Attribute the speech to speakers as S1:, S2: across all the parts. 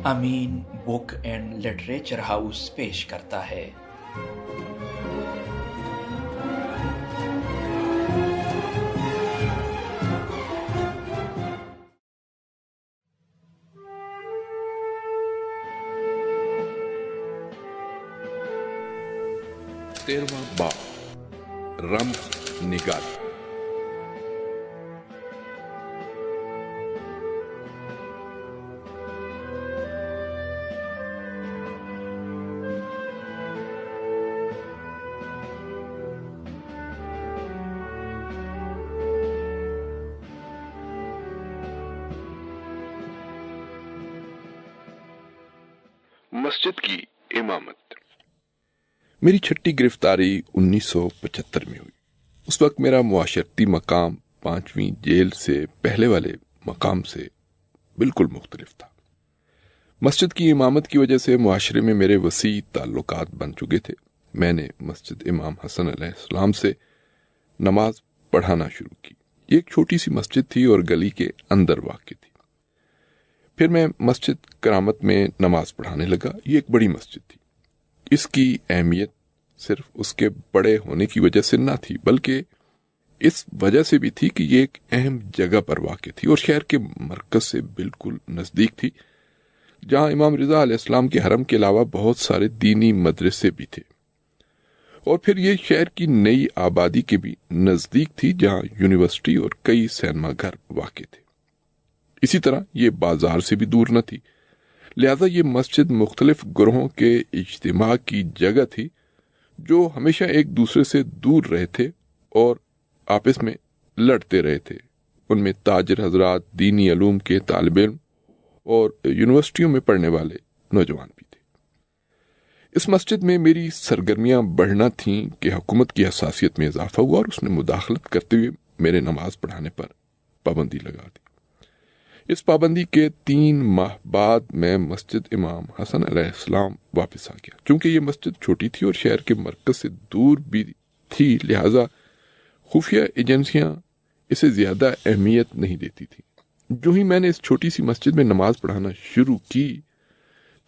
S1: Amin book and literature house پیش کرتا ہے۔
S2: تیرواں باب، رمز نگاری۔ مسجد کی امامت۔ میری چھٹی گرفتاری 1975 میں ہوئی۔ اس وقت میرا معاشرتی مقام 5ویں جیل سے پہلے والے مقام سے بالکل مختلف تھا۔ مسجد کی امامت کی وجہ سے معاشرے میں میرے وسیع تعلقات بن چکے تھے۔ میں نے مسجد امام حسن علیہ السلام سے نماز پڑھانا شروع کی۔ یہ ایک چھوٹی سی مسجد تھی اور گلی کے اندر واقع تھی۔ پھر میں مسجد کرامت میں نماز پڑھانے لگا۔ یہ ایک بڑی مسجد تھی۔ اس کی اہمیت صرف اس کے بڑے ہونے کی وجہ سے نہ تھی، بلکہ اس وجہ سے بھی تھی کہ یہ ایک اہم جگہ پر واقع تھی اور شہر کے مرکز سے بالکل نزدیک تھی، جہاں امام رضا علیہ السلام کے حرم کے علاوہ بہت سارے دینی مدرسے بھی تھے۔ اور پھر یہ شہر کی نئی آبادی کے بھی نزدیک تھی، جہاں یونیورسٹی اور کئی سینما گھر واقع تھے۔ اسی طرح یہ بازار سے بھی دور نہ تھی، لہذا یہ مسجد مختلف گروہوں کے اجتماع کی جگہ تھی جو ہمیشہ ایک دوسرے سے دور رہے تھے اور آپس میں لڑتے رہے تھے۔ ان میں تاجر حضرات، دینی علوم کے طالب علم اور یونیورسٹیوں میں پڑھنے والے نوجوان بھی تھے۔ اس مسجد میں میری سرگرمیاں بڑھنا تھیں کہ حکومت کی حساسیت میں اضافہ ہوا اور اس نے مداخلت کرتے ہوئے میرے نماز پڑھانے پر پابندی لگا دی۔ اس پابندی کے 3 ماہ بعد میں مسجد امام حسن علیہ السلام واپس آ گیا۔ چونکہ یہ مسجد چھوٹی تھی اور شہر کے مرکز سے دور بھی تھی، لہذا خفیہ ایجنسیاں اسے زیادہ اہمیت نہیں دیتی تھیں۔ جو ہی میں نے اس چھوٹی سی مسجد میں نماز پڑھانا شروع کی،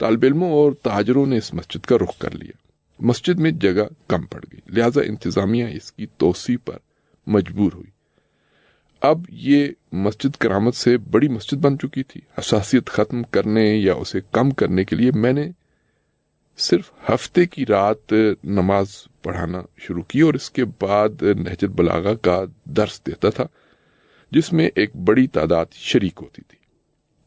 S2: طالب علموں اور تاجروں نے اس مسجد کا رخ کر لیا۔ مسجد میں جگہ کم پڑ گئی، لہذا انتظامیہ اس کی توسیع پر مجبور ہوئی۔ اب یہ مسجد کرامت سے بڑی مسجد بن چکی تھی۔ حساسیت ختم کرنے یا اسے کم کرنے کے لیے میں نے صرف ہفتے کی رات نماز پڑھانا شروع کی اور اس کے بعد نہج البلاغہ کا درس دیتا تھا، جس میں ایک بڑی تعداد شریک ہوتی تھی۔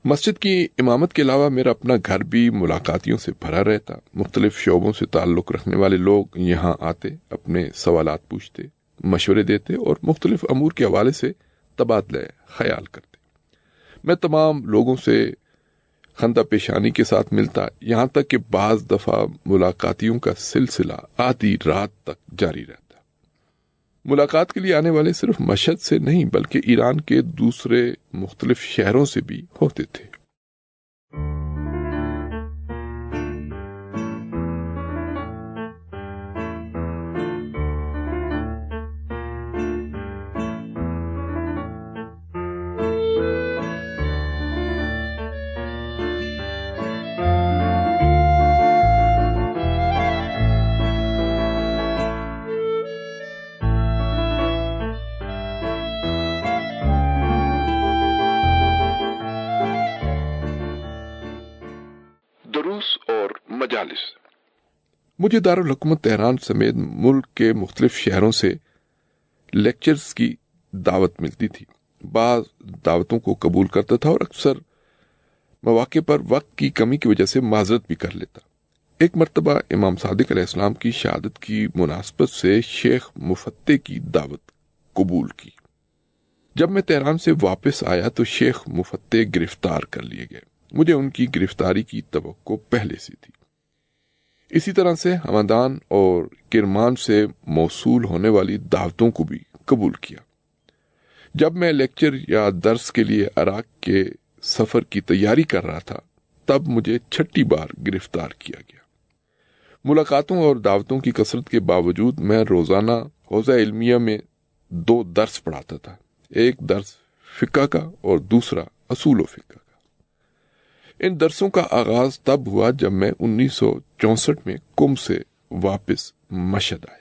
S2: مسجد کی امامت کے علاوہ میرا اپنا گھر بھی ملاقاتیوں سے بھرا رہتا۔ مختلف شعبوں سے تعلق رکھنے والے لوگ یہاں آتے، اپنے سوالات پوچھتے، مشورے دیتے اور مختلف امور کے حوالے سے تبادلہ خیال کرتے۔ میں تمام لوگوں سے خندہ پیشانی کے ساتھ ملتا، یہاں تک کہ بعض دفعہ ملاقاتیوں کا سلسلہ آدھی رات تک جاری رہتا۔ ملاقات کے لیے آنے والے صرف مشہد سے نہیں بلکہ ایران کے دوسرے مختلف شہروں سے بھی ہوتے تھے۔ دروس اور مجالس۔ مجھے دارالحکومت تہران سمیت ملک کے مختلف شہروں سے لیکچرز کی دعوت ملتی تھی۔ بعض دعوتوں کو قبول کرتا تھا اور اکثر مواقع پر وقت کی کمی کی وجہ سے معذرت بھی کر لیتا۔ ایک مرتبہ امام صادق علیہ السلام کی شہادت کی مناسبت سے شیخ مفتح کی دعوت قبول کی۔ جب میں تہران سے واپس آیا تو شیخ مفتح گرفتار کر لیے گئے۔ مجھے ان کی گرفتاری کی توقع پہلے سے تھی۔ اسی طرح سے ہمدان اور کرمان سے موصول ہونے والی دعوتوں کو بھی قبول کیا۔ جب میں لیکچر یا درس کے لیے عراق کے سفر کی تیاری کر رہا تھا، تب مجھے 6 بار گرفتار کیا گیا۔ ملاقاتوں اور دعوتوں کی کثرت کے باوجود میں روزانہ حوزہ علمیہ میں 2 درس پڑھاتا تھا، ایک درس فقہ کا اور دوسرا اصول و فقہ کا۔ ان درسوں کا آغاز تب ہوا جب میں 1964 میں کم سے واپس مشہد آیا۔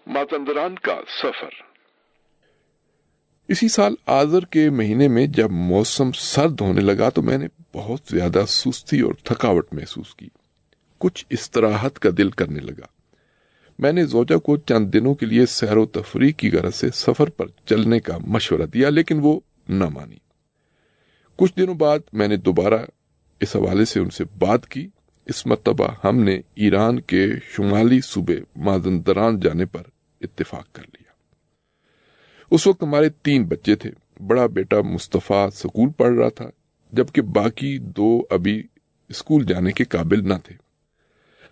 S2: مازندران کا سفر۔ اسی سال آذر کے مہینے میں جب موسم سرد ہونے لگا تو میں نے بہت زیادہ سستی اور تھکاوٹ محسوس کی۔ کچھ استراحت کا دل کرنے لگا۔ میں نے زوجہ کو چند دنوں کے لیے سیر و تفریح کی غرض سے سفر پر چلنے کا مشورہ دیا، لیکن وہ نہ مانی۔ کچھ دنوں بعد میں نے دوبارہ اس حوالے سے ان سے بات کی۔ اس مرتبہ ہم نے ایران کے شمالی صوبے مازندران جانے پر اتفاق کر لیا۔ اس وقت ہمارے 3 بچے تھے۔ بڑا بیٹا مصطفیٰ سکول پڑھ رہا تھا، جبکہ باقی 2 ابھی اسکول جانے کے قابل نہ تھے۔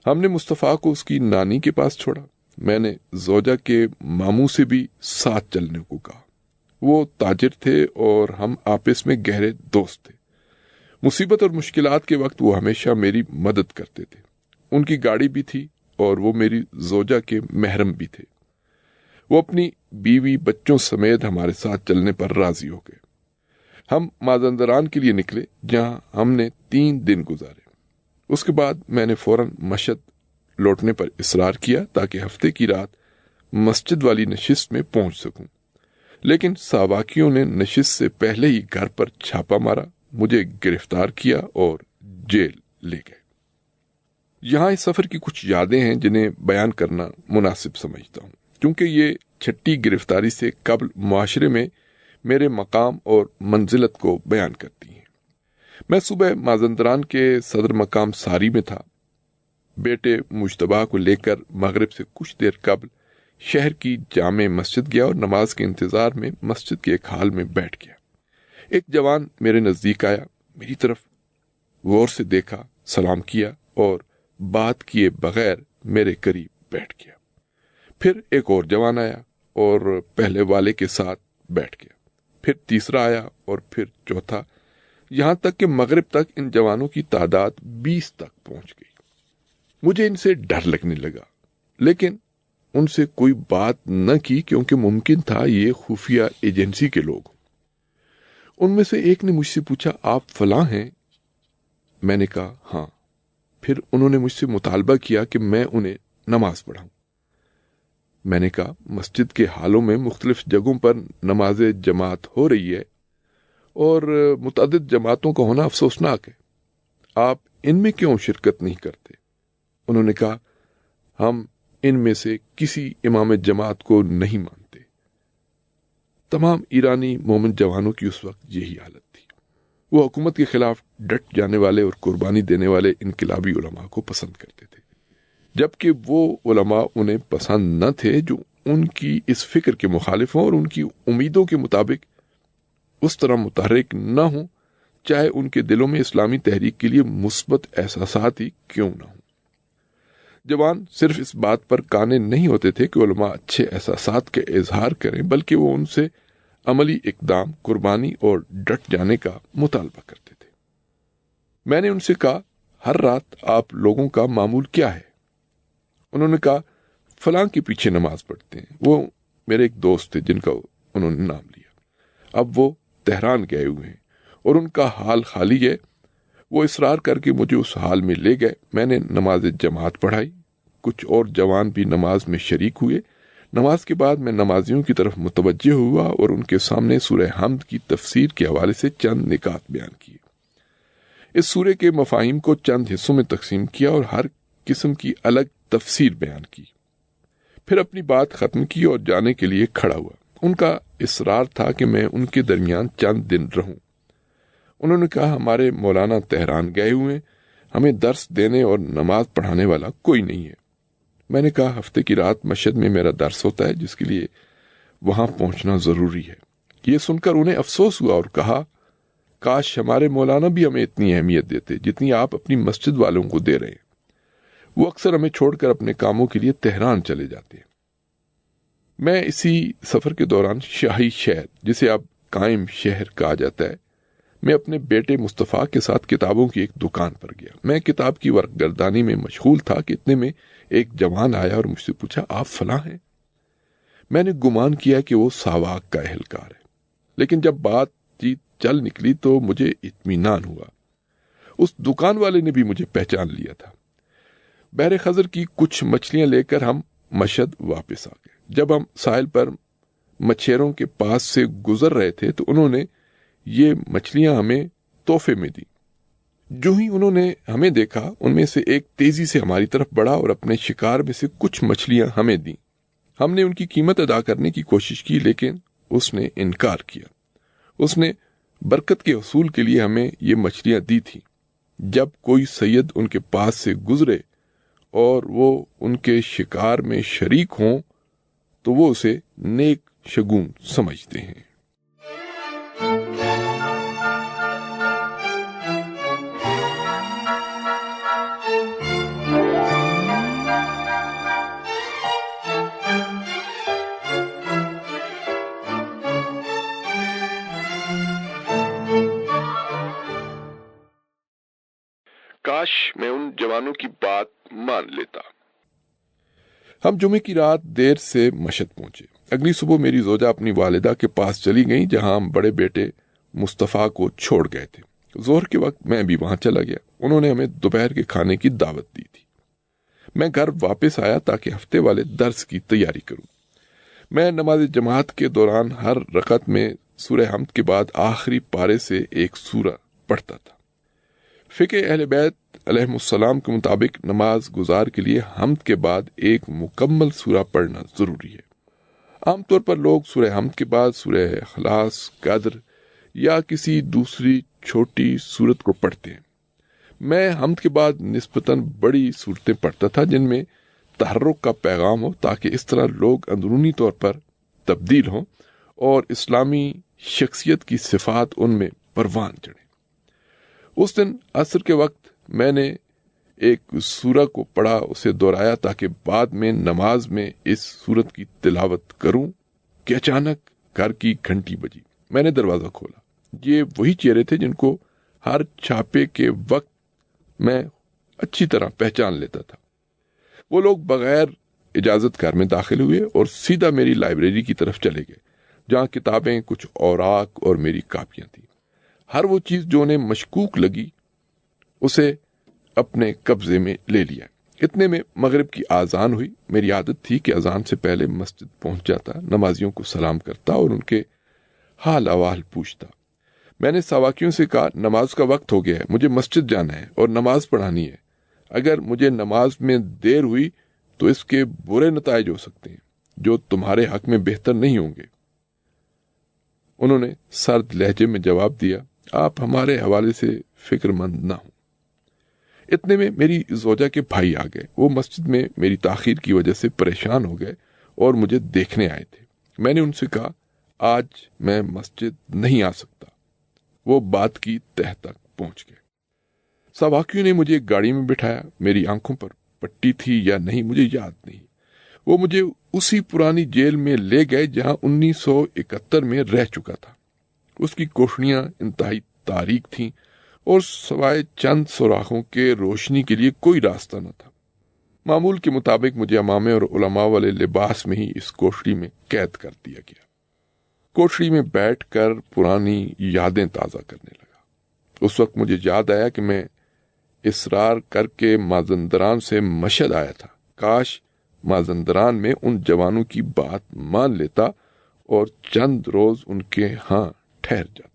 S2: ہم نے مصطفیٰ کو اس کی نانی کے پاس چھوڑا۔ میں نے زوجہ کے ماموں سے بھی ساتھ چلنے کو کہا۔ وہ تاجر تھے اور ہم آپس میں گہرے دوست تھے۔ مصیبت اور مشکلات کے وقت وہ ہمیشہ میری مدد کرتے تھے۔ ان کی گاڑی بھی تھی اور وہ میری زوجہ کے محرم بھی تھے۔ وہ اپنی بیوی بچوں سمیت ہمارے ساتھ چلنے پر راضی ہو گئے۔ ہم مازندران کے لیے نکلے، جہاں ہم نے 3 دن گزارے۔ اس کے بعد میں نے فوراً مشہد لوٹنے پر اصرار کیا تاکہ ہفتے کی رات مسجد والی نشست میں پہنچ سکوں، لیکن ساواکیوں نے نشست سے پہلے ہی گھر پر چھاپا مارا، مجھے گرفتار کیا اور جیل لے گئے۔ یہاں اس سفر کی کچھ یادیں ہیں جنہیں بیان کرنا مناسب سمجھتا ہوں، کیونکہ یہ چھٹی گرفتاری سے قبل معاشرے میں میرے مقام اور منزلت کو بیان کرتی ہیں۔ میں صبح مازندران کے صدر مقام ساری میں تھا۔ بیٹے مجتبیٰ کو لے کر مغرب سے کچھ دیر قبل شہر کی جامع مسجد گیا اور نماز کے انتظار میں مسجد کے ایک حال میں بیٹھ گیا۔ ایک جوان میرے نزدیک آیا، میری طرف غور سے دیکھا، سلام کیا اور بات کیے بغیر میرے قریب بیٹھ گیا۔ پھر ایک اور جوان آیا اور پہلے والے کے ساتھ بیٹھ گیا۔ پھر تیسرا آیا اور پھر چوتھا، یہاں تک کہ مغرب تک ان جوانوں کی تعداد 20 تک پہنچ گئی۔ مجھے ان سے ڈر لگنے لگا، لیکن ان سے کوئی بات نہ کی کیونکہ ممکن تھا یہ خفیہ ایجنسی کے لوگ ہوں۔ ان میں سے ایک نے مجھ سے پوچھا، آپ فلاں ہیں؟ میں نے کہا ہاں۔ پھر انہوں نے مجھ سے مطالبہ کیا کہ میں انہیں نماز پڑھاؤں۔ میں نے کہا مسجد کے حالوں میں مختلف جگہوں پر نماز جماعت ہو رہی ہے اور متعدد جماعتوں کا ہونا افسوسناک ہے، آپ ان میں کیوں شرکت نہیں کرتے؟ انہوں نے کہا ہم ان میں سے کسی امام جماعت کو نہیں مانتے۔ تمام ایرانی مومن جوانوں کی اس وقت یہی حالت تھی۔ وہ حکومت کے خلاف ڈٹ جانے والے اور قربانی دینے والے انقلابی علماء کو پسند کرتے تھے، جبکہ وہ علماء انہیں پسند نہ تھے جو ان کی اس فکر کے مخالف ہوں اور ان کی امیدوں کے مطابق اس طرح متحرک نہ ہوں، چاہے ان کے دلوں میں اسلامی تحریک کے لیے مثبت احساسات ہی کیوں نہ ہوں۔ جوان صرف اس بات پر قانے نہیں ہوتے تھے کہ علماء اچھے احساسات کے اظہار کریں، بلکہ وہ ان سے عملی اقدام، قربانی اور ڈٹ جانے کا مطالبہ کرتے تھے۔ میں نے ان سے کہا ہر رات آپ لوگوں کا معمول کیا ہے؟ انہوں نے کہا فلاں کے پیچھے نماز پڑھتے ہیں۔ وہ میرے ایک دوست تھے جن کا انہوں نے نام لیا۔ اب وہ تہران گئے ہوئے ہیں اور ان کا حال خالی ہے۔ وہ اصرار کر کے مجھے اس حال میں لے گئے۔ میں نے نماز جماعت پڑھائی، کچھ اور جوان بھی نماز میں شریک ہوئے۔ نماز کے بعد میں نمازیوں کی طرف متوجہ ہوا اور ان کے سامنے سورہ حمد کی تفسیر کے حوالے سے چند نکات بیان کیے۔ اس سورہ کے مفاہیم کو چند حصوں میں تقسیم کیا اور ہر قسم کی الگ تفسیر بیان کی۔ پھر اپنی بات ختم کی اور جانے کے لیے کھڑا ہوا۔ ان کا اصرار تھا کہ میں ان کے درمیان چند دن رہوں۔ انہوں نے کہا ہمارے مولانا تہران گئے ہوئے، ہمیں درس دینے اور نماز پڑھانے والا کوئی نہیں ہے۔ میں نے کہا ہفتے کی رات مشہد میں میرا درس ہوتا ہے جس کے لیے وہاں پہنچنا ضروری ہے۔ یہ سن کر انہیں افسوس ہوا اور کہا کاش ہمارے مولانا بھی ہمیں اتنی اہمیت دیتے جتنی آپ اپنی مسجد والوں کو دے رہے ہیں۔ وہ اکثر ہمیں چھوڑ کر اپنے کاموں کے لیے تہران چلے جاتے ہیں۔ میں اسی سفر کے دوران شاہی شہر، جسے اب قائم شہر کہا جاتا ہے، میں اپنے بیٹے مصطفیٰ کے ساتھ کتابوں کی ایک دکان پر گیا۔ میں کتاب کی ورق گردانی میں مشغول تھا کہ اتنے میں ایک جوان آیا اور مجھ سے پوچھا، آپ فلاں ہیں؟ میں نے گمان کیا کہ وہ ساواک کا اہلکار ہے، لیکن جب بات چیت چل نکلی تو مجھے اطمینان ہوا۔ اس دکان والے نے بھی مجھے پہچان لیا تھا۔ بحر خزر کی کچھ مچھلیاں لے کر ہم مشہد واپس آ گئے۔ جب ہم ساحل پر مچھیروں کے پاس سے گزر رہے تھے تو انہوں نے یہ مچھلیاں ہمیں تحفے میں دی۔ جو ہی انہوں نے ہمیں دیکھا، ان میں سے ایک تیزی سے ہماری طرف بڑھا اور اپنے شکار میں سے کچھ مچھلیاں ہمیں دیں۔ ہم نے ان کی قیمت ادا کرنے کی کوشش کی، لیکن اس نے انکار کیا۔ اس نے برکت کے حصول کے لیے ہمیں یہ مچھلیاں دی تھی۔ جب کوئی سید ان کے پاس سے گزرے اور وہ ان کے شکار میں شریک ہوں تو وہ اسے نیک شگون سمجھتے ہیں۔ کاش میں ان جوانوں کی بات مان لیتا۔ ہم جمعے کی رات دیر سے مشہد پہنچے۔ اگلی صبح میری زوجہ اپنی والدہ کے پاس چلی گئیں، جہاں ہم بڑے بیٹے مصطفیٰ کو چھوڑ گئے تھے۔ ظہر کے وقت میں بھی وہاں چلا گیا۔ انہوں نے ہمیں دوپہر کے کھانے کی دعوت دی تھی۔ میں گھر واپس آیا تاکہ ہفتے والے درس کی تیاری کروں۔ میں نماز جماعت کے دوران ہر رکعت میں سورہ حمد کے بعد آخری پارے سے ایک سورہ پڑھتا تھا۔ فقہ اہل بیت علیہ السلام کے مطابق نماز گزار کے لیے حمد کے بعد ایک مکمل سورہ پڑھنا ضروری ہے۔ عام طور پر لوگ سورہ حمد کے بعد سورہ اخلاص، قدر یا کسی دوسری چھوٹی سورت کو پڑھتے ہیں۔ میں حمد کے بعد نسبتاً بڑی سورتیں پڑھتا تھا جن میں تحرک کا پیغام ہو، تاکہ اس طرح لوگ اندرونی طور پر تبدیل ہوں اور اسلامی شخصیت کی صفات ان میں پروان چڑھیں۔ اس دن عصر کے وقت میں نے ایک سورہ کو پڑھا، اسے دہرایا تاکہ بعد میں نماز میں اس سورت کی تلاوت کروں کہ اچانک گھر کی گھنٹی بجی۔ میں نے دروازہ کھولا۔ یہ وہی چہرے تھے جن کو ہر چھاپے کے وقت میں اچھی طرح پہچان لیتا تھا۔ وہ لوگ بغیر اجازت گھر میں داخل ہوئے اور سیدھا میری لائبریری کی طرف چلے گئے، جہاں کتابیں، کچھ اوراق اور میری کاپیاں تھیں۔ ہر وہ چیز جو انہیں مشکوک لگی اسے اپنے قبضے میں لے لیا۔ اتنے میں مغرب کی آذان ہوئی۔ میری عادت تھی کہ اذان سے پہلے مسجد پہنچ جاتا، نمازیوں کو سلام کرتا اور ان کے حال احوال پوچھتا۔ میں نے ساواکیوں سے کہا، نماز کا وقت ہو گیا ہے، مجھے مسجد جانا ہے اور نماز پڑھانی ہے۔ اگر مجھے نماز میں دیر ہوئی تو اس کے برے نتائج ہو سکتے ہیں جو تمہارے حق میں بہتر نہیں ہوں گے۔ انہوں نے سرد لہجے میں جواب دیا، آپ ہمارے حوالے سے فکر مند نہ ہوں۔ اتنے میں میری زوجہ کے بھائی آ گئے۔ وہ مسجد میں میری تاخیر کی وجہ سے پریشان ہو گئے اور مجھے دیکھنے آئے تھے۔ میں نے ان سے کہا، آج میں مسجد نہیں آ سکتا۔ وہ بات کی تہہ تک پہنچ گئے۔ ساواکیوں نے مجھے گاڑی میں بٹھایا۔ میری آنکھوں پر پٹی تھی یا نہیں مجھے یاد نہیں۔ وہ مجھے اسی پرانی جیل میں لے گئے جہاں 1971 میں رہ چکا تھا۔ اس کی کوٹھڑیاں انتہائی تاریک تھیں اور سوائے چند سوراخوں کے روشنی کے لیے کوئی راستہ نہ تھا۔ معمول کے مطابق مجھے امامے اور علماء والے لباس میں ہی اس کوٹھڑی میں قید کر دیا گیا۔ کوٹھڑی میں بیٹھ کر پرانی یادیں تازہ کرنے لگا۔ اس وقت مجھے یاد آیا کہ میں اصرار کر کے مازندران سے مشہد آیا تھا۔ کاش مازندران میں ان جوانوں کی بات مان لیتا اور چند روز ان کے ہاں ٹھہر جاتا۔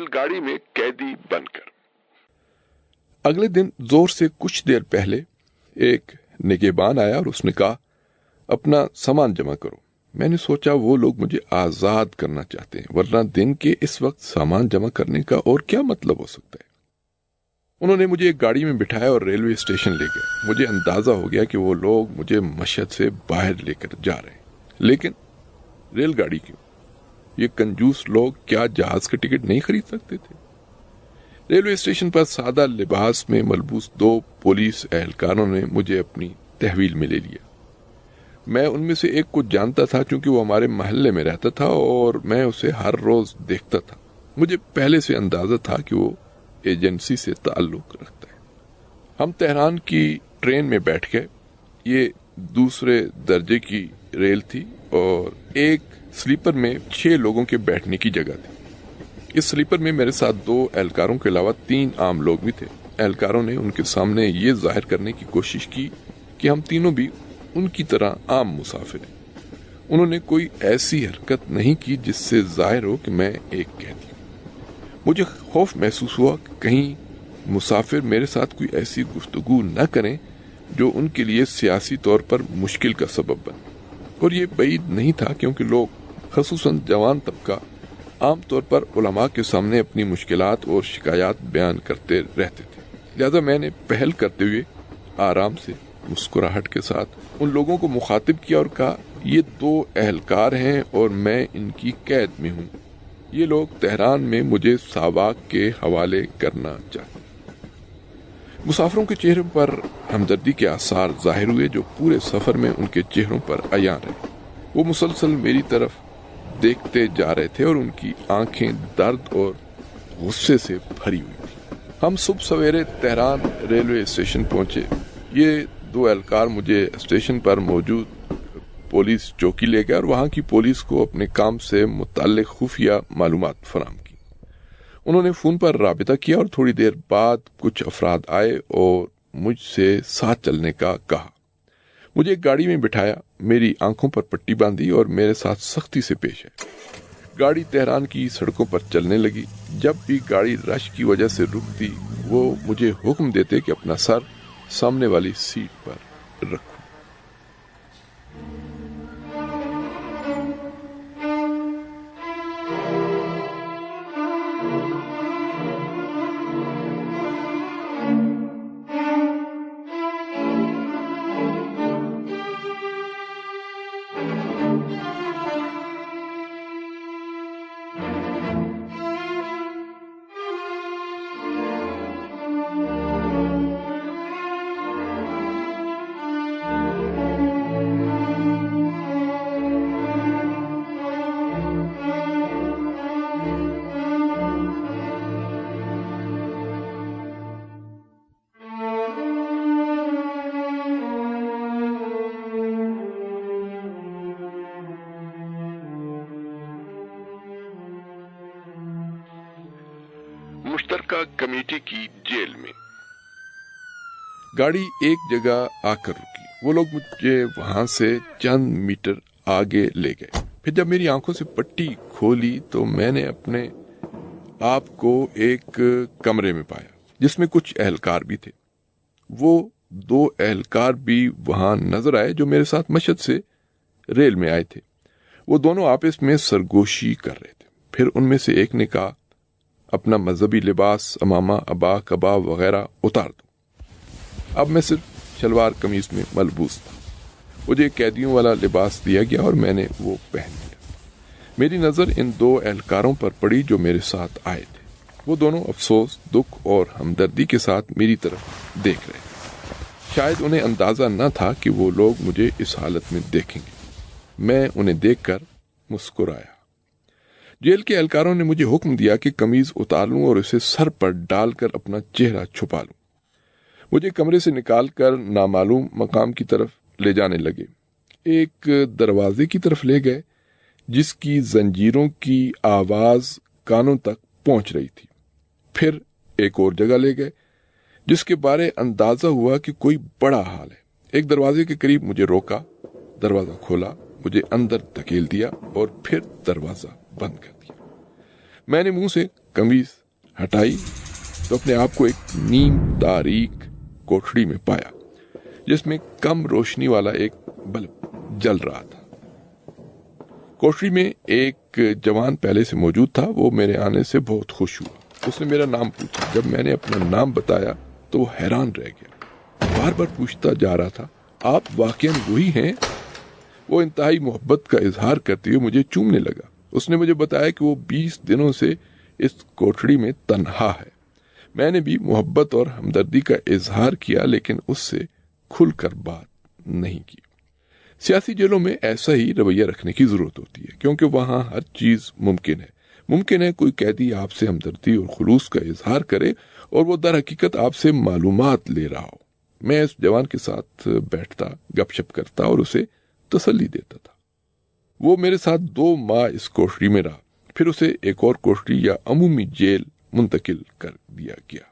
S2: ریل گاڑی میں قیدی بن کر۔ اگلے دن زور سے کچھ دیر پہلے ایک نگہبان آیا اور اس نے کہا اپنا سامان جمع کرو۔ میں نے سوچا وہ لوگ مجھے آزاد کرنا چاہتے ہیں، ورنہ دن کے اس وقت سامان جمع کرنے کا اور کیا مطلب ہو سکتا ہے۔ انہوں نے مجھے ایک گاڑی میں بٹھایا اور ریلوے اسٹیشن لے گئے۔ مجھے اندازہ ہو گیا کہ وہ لوگ مجھے مشہد سے باہر لے کر جا رہے ہیں، لیکن ریل گاڑی کیوں؟ یہ کنجوس لوگ کیا جہاز کا ٹکٹ نہیں خرید سکتے تھے؟ ریلوے اسٹیشن پر سادہ لباس میں ملبوس 2 پولیس اہلکاروں نے مجھے اپنی تحویل میں لے لیا۔ میں ان میں سے ایک کو جانتا تھا کیونکہ وہ ہمارے محلے میں رہتا تھا اور میں اسے ہر روز دیکھتا تھا۔ مجھے پہلے سے اندازہ تھا کہ وہ ایجنسی سے تعلق رکھتا ہے۔ ہم تہران کی ٹرین میں بیٹھ گئے۔ یہ دوسرے درجے کی ریل تھی اور ایک سلیپر میں 6 لوگوں کے بیٹھنے کی جگہ تھی۔ اس سلیپر میں میرے ساتھ 2 اہلکاروں کے علاوہ 3 عام لوگ بھی تھے۔ اہلکاروں نے ان کے سامنے یہ ظاہر کرنے کی کوشش کی کہ ہم تینوں بھی ان کی طرح عام مسافر ہیں۔ انہوں نے کوئی ایسی حرکت نہیں کی جس سے ظاہر ہو کہ میں ایک قیدی ہوں۔ مجھے خوف محسوس ہوا کہ کہیں مسافر میرے ساتھ کوئی ایسی گفتگو نہ کریں جو ان کے لیے سیاسی طور پر مشکل کا سبب بنے، اور یہ بعید نہیں تھا کیونکہ لوگ خصوصاً جوان طبقہ عام طور پر علماء کے سامنے اپنی مشکلات اور شکایات بیان کرتے رہتے تھے۔ لہذا میں نے پہل کرتے ہوئے آرام سے مسکراہٹ کے ساتھ ان لوگوں کو مخاطب کیا اور کہا یہ 2 اہلکار ہیں اور میں ان کی قید میں ہوں۔ یہ لوگ تہران میں مجھے ساواک کے حوالے کرنا چاہتے ہیں۔ مسافروں کے چہروں پر ہمدردی کے آثار ظاہر ہوئے جو پورے سفر میں ان کے چہروں پر عیاں رہے۔ وہ مسلسل میری طرف دیکھتے جا رہے تھے اور ان کی آنکھیں درد اور غصے سے بھری ہوئی تھی۔ ہم صبح سویرے تہران ریلوے اسٹیشن پہنچے۔ یہ 2 اہلکار مجھے اسٹیشن پر موجود پولیس چوکی لے گئے اور وہاں کی پولیس کو اپنے کام سے متعلق خفیہ معلومات فراہم کی۔ انہوں نے فون پر رابطہ کیا اور تھوڑی دیر بعد کچھ افراد آئے اور مجھ سے ساتھ چلنے کا کہا۔ مجھے ایک گاڑی میں بٹھایا، میری آنکھوں پر پٹی باندھی اور میرے ساتھ سختی سے پیش آئے۔ گاڑی تہران کی سڑکوں پر چلنے لگی۔ جب بھی گاڑی رش کی وجہ سے رکتی وہ مجھے حکم دیتے کہ اپنا سر سامنے والی سیٹ پر رکھوں۔ مشترکہ کمیٹی کی جیل میں گاڑی ایک جگہ آ کر رکی۔ وہ لوگ مجھے وہاں سے چند میٹر آگے لے گئے۔ پھر جب میری آنکھوں سے پٹی کھولی تو میں نے اپنے آپ کو ایک کمرے میں پایا جس میں کچھ اہلکار بھی تھے۔ وہ 2 اہلکار بھی وہاں نظر آئے جو میرے ساتھ مشہد سے ریل میں آئے تھے۔ وہ دونوں آپس میں سرگوشی کر رہے تھے۔ پھر ان میں سے ایک نے کہا اپنا مذہبی لباس امامہ ابا کبا وغیرہ اتار دو۔ اب میں صرف شلوار قمیض میں ملبوس تھا۔ مجھے قیدیوں والا لباس دیا گیا اور میں نے وہ پہن لیا۔ میری نظر ان 2 اہلکاروں پر پڑی جو میرے ساتھ آئے تھے۔ وہ دونوں افسوس، دکھ اور ہمدردی کے ساتھ میری طرف دیکھ رہے تھے۔ شاید انہیں اندازہ نہ تھا کہ وہ لوگ مجھے اس حالت میں دیکھیں گے۔ میں انہیں دیکھ کر مسکرایا۔ جیل کے اہلکاروں نے مجھے حکم دیا کہ قمیض اتار لوں اور اسے سر پر ڈال کر اپنا چہرہ چھپا لوں۔ مجھے کمرے سے نکال کر نامعلوم مقام کی طرف لے جانے لگے۔ ایک دروازے کی طرف لے گئے جس کی زنجیروں کی آواز کانوں تک پہنچ رہی تھی۔ پھر ایک اور جگہ لے گئے جس کے بارے اندازہ ہوا کہ کوئی بڑا حال ہے۔ ایک دروازے کے قریب مجھے روکا، دروازہ کھولا، مجھے اندر دھکیل دیا اور پھر دروازہ بند کر دیا۔ میں نے منہ سے قمیض ہٹائی تو اپنے آپ کو ایک نیم تاریک کوٹھڑی میں پایا جس میں کم روشنی والا ایک بلب جل رہا تھا۔ کوٹھڑی میں ایک جوان پہلے سے موجود تھا، وہ میرے آنے سے بہت خوش ہوا۔ اس نے میرا نام پوچھا۔ جب میں نے اپنا نام بتایا تو وہ حیران رہ گیا، بار بار پوچھتا جا رہا تھا، آپ واقعاً وہی ہیں؟ وہ انتہائی محبت کا اظہار کرتے ہوئے مجھے چومنے لگا۔ اس نے مجھے بتایا کہ وہ 20 دنوں سے اس کوٹھڑی میں تنہا ہے۔ میں نے بھی محبت اور ہمدردی کا اظہار کیا، لیکن اس سے کھل کر بات نہیں کی۔ سیاسی جیلوں میں ایسا ہی رویہ رکھنے کی ضرورت ہوتی ہے، کیونکہ وہاں ہر چیز ممکن ہے۔ ممکن ہے کوئی قیدی آپ سے ہمدردی اور خلوص کا اظہار کرے اور وہ در حقیقت آپ سے معلومات لے رہا ہو۔ میں اس جوان کے ساتھ بیٹھتا، گپ شپ کرتا اور اسے تسلی دیتا تھا۔ وہ میرے ساتھ 2 ماہ اس کوٹھڑی میں رہا، پھر اسے ایک اور کوٹھڑی یا عمومی جیل منتقل کر دیا گیا۔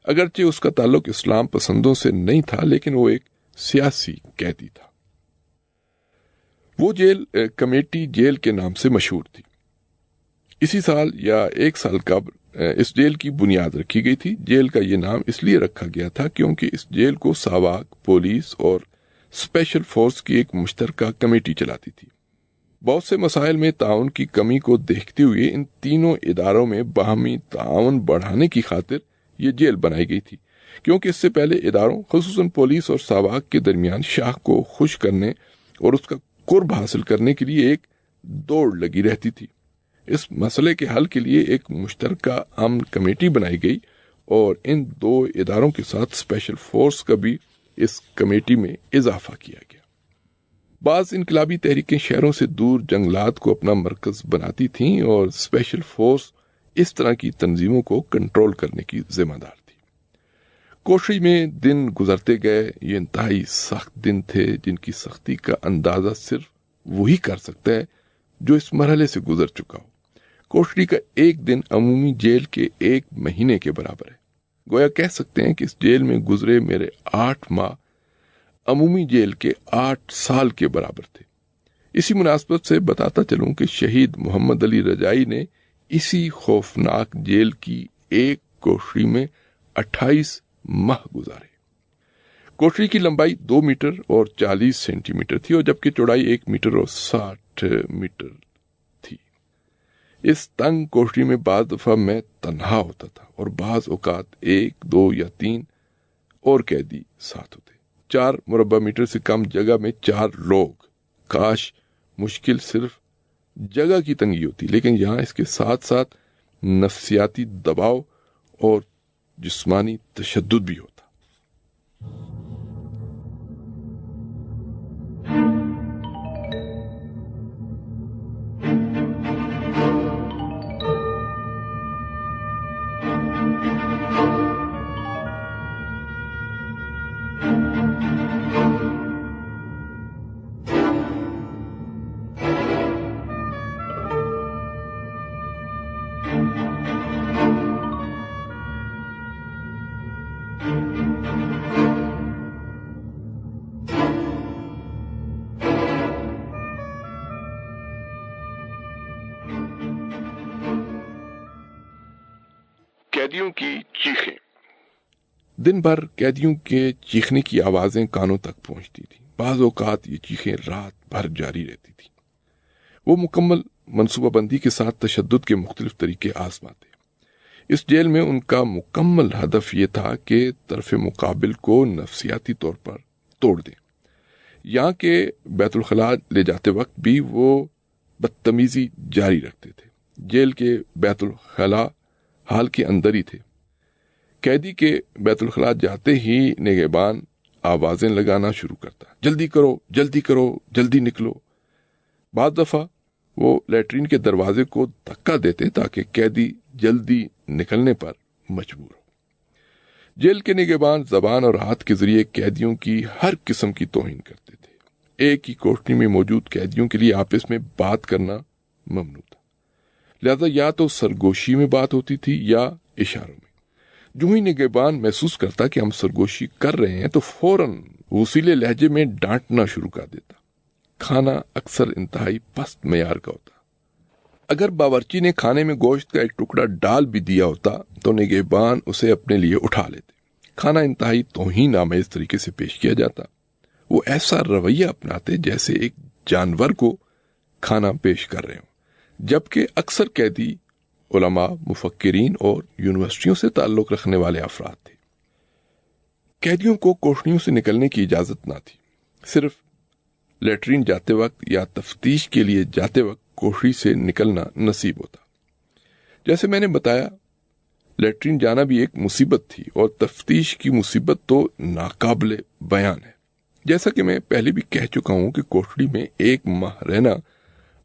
S2: اگرچہ اس کا تعلق اسلام پسندوں سے نہیں تھا، لیکن وہ ایک سیاسی قیدی تھا۔ وہ جیل کمیٹی جیل کے نام سے مشہور تھی۔ اسی سال یا 1 سال قبل اس جیل کی بنیاد رکھی گئی تھی۔ جیل کا یہ نام اس لیے رکھا گیا تھا کیونکہ اس جیل کو ساواک، پولیس اور اسپیشل فورس کی ایک مشترکہ کمیٹی چلاتی تھی۔ بہت سے مسائل میں تعاون کی کمی کو دیکھتے ہوئے ان تینوں اداروں میں باہمی تعاون بڑھانے کی خاطر یہ جیل بنائی گئی تھی، کیونکہ اس سے پہلے اداروں خصوصاً پولیس اور ساواک کے درمیان شاخ کو خوش کرنے اور اس کا قرب حاصل کرنے کے لیے ایک دوڑ لگی رہتی تھی۔ اس مسئلے کے حل کے لیے ایک مشترکہ امن کمیٹی بنائی گئی اور ان 2 اداروں کے ساتھ اسپیشل فورس کا بھی اس کمیٹی میں اضافہ کیا گیا۔ بعض انقلابی تحریکیں شہروں سے دور جنگلات کو اپنا مرکز بناتی تھیں اور اسپیشل فورس اس طرح کی تنظیموں کو کنٹرول کرنے کی ذمہ دار تھی۔ کوٹھڑی میں دن گزرتے گئے۔ یہ انتہائی سخت دن تھے جن کی سختی کا اندازہ صرف وہی کر سکتا ہے جو اس مرحلے سے گزر چکا ہو۔ کوٹھڑی کا ایک دن عمومی جیل کے 1 مہینے کے برابر ہے۔ گویا کہہ سکتے ہیں کہ اس جیل میں گزرے میرے 8 ماہ عمومی جیل کے 8 سال کے برابر تھے۔ اسی مناسبت سے بتاتا چلوں کہ شہید محمد علی رجائی نے اسی خوفناک جیل کی ایک کوٹھڑی میں 28 ماہ گزارے۔ کوٹھڑی کی لمبائی 2 میٹر اور 40 سینٹی میٹر تھی اور جبکہ چوڑائی 1 میٹر اور 60 میٹر تھی۔ اس تنگ کوٹھڑی میں بعض دفعہ میں تنہا ہوتا تھا اور بعض اوقات 1، 2 یا 3 اور قیدی ساتھ ہوتے۔ 4 مربع میٹر سے کم جگہ میں 4 لوگ۔ کاش مشکل صرف جگہ کی تنگی ہوتی، لیکن یہاں اس کے ساتھ ساتھ نفسیاتی دباؤ اور جسمانی تشدد بھی ہوتا۔ قیدیوں کی چیخیں۔ دن بھر قیدیوں کے چیخنے کی آوازیں کانوں تک پہنچتی تھیں۔ بعض اوقات یہ چیخیں رات بھر جاری رہتی تھیں۔ وہ مکمل منصوبہ بندی کے ساتھ تشدد کے مختلف طریقے آزماتے۔ اس جیل میں ان کا مکمل ہدف یہ تھا کہ طرف مقابل کو نفسیاتی طور پر توڑ دیں۔ یہاں کے بیت الخلاء لے جاتے وقت بھی وہ بدتمیزی جاری رکھتے تھے۔ جیل کے بیت الخلاء حال کے اندر ہی تھے۔ قیدی کے بیت الخلاء جاتے ہی نگہبان آوازیں لگانا شروع کرتا، جلدی کرو، جلدی کرو، جلدی نکلو۔ بعض دفعہ وہ لیٹرین کے دروازے کو دھکا دیتے تاکہ قیدی جلدی نکلنے پر مجبور ہو۔ جیل کے نگہبان زبان اور ہاتھ کے ذریعے قیدیوں کی ہر قسم کی توہین کرتے تھے۔ ایک ہی کوٹھڑی میں موجود قیدیوں کے لیے آپس میں بات کرنا ممنوع تھا، لہذا یا تو سرگوشی میں بات ہوتی تھی یا اشاروں میں۔ جو ہی نگہبان محسوس کرتا کہ ہم سرگوشی کر رہے ہیں تو فوراً وسیلے لہجے میں ڈانٹنا شروع کر دیتا۔ کھانا اکثر انتہائی پست معیار کا ہوتا۔ اگر باورچی نے کھانے میں گوشت کا ایک ٹکڑا ڈال بھی دیا ہوتا تو نگہبان اسے اپنے لیے اٹھا لیتے۔ کھانا انتہائی توہین آمیز طریقے سے پیش کیا جاتا۔ وہ ایسا رویہ اپناتے جیسے ایک جانور کو کھانا پیش کر رہے ہوں، جبکہ اکثر قیدی علماء، مفکرین اور یونیورسٹیوں سے تعلق رکھنے والے افراد تھے۔ قیدیوں کو کوٹھریوں سے نکلنے کی اجازت نہ تھی، صرف لیٹرین جاتے وقت یا تفتیش کے لیے جاتے وقت کوٹھری سے نکلنا نصیب ہوتا۔ جیسے میں نے بتایا، لیٹرین جانا بھی ایک مصیبت تھی، اور تفتیش کی مصیبت تو ناقابل بیان ہے۔ جیسا کہ میں پہلے بھی کہہ چکا ہوں کہ کوٹھری میں 1 ماہ رہنا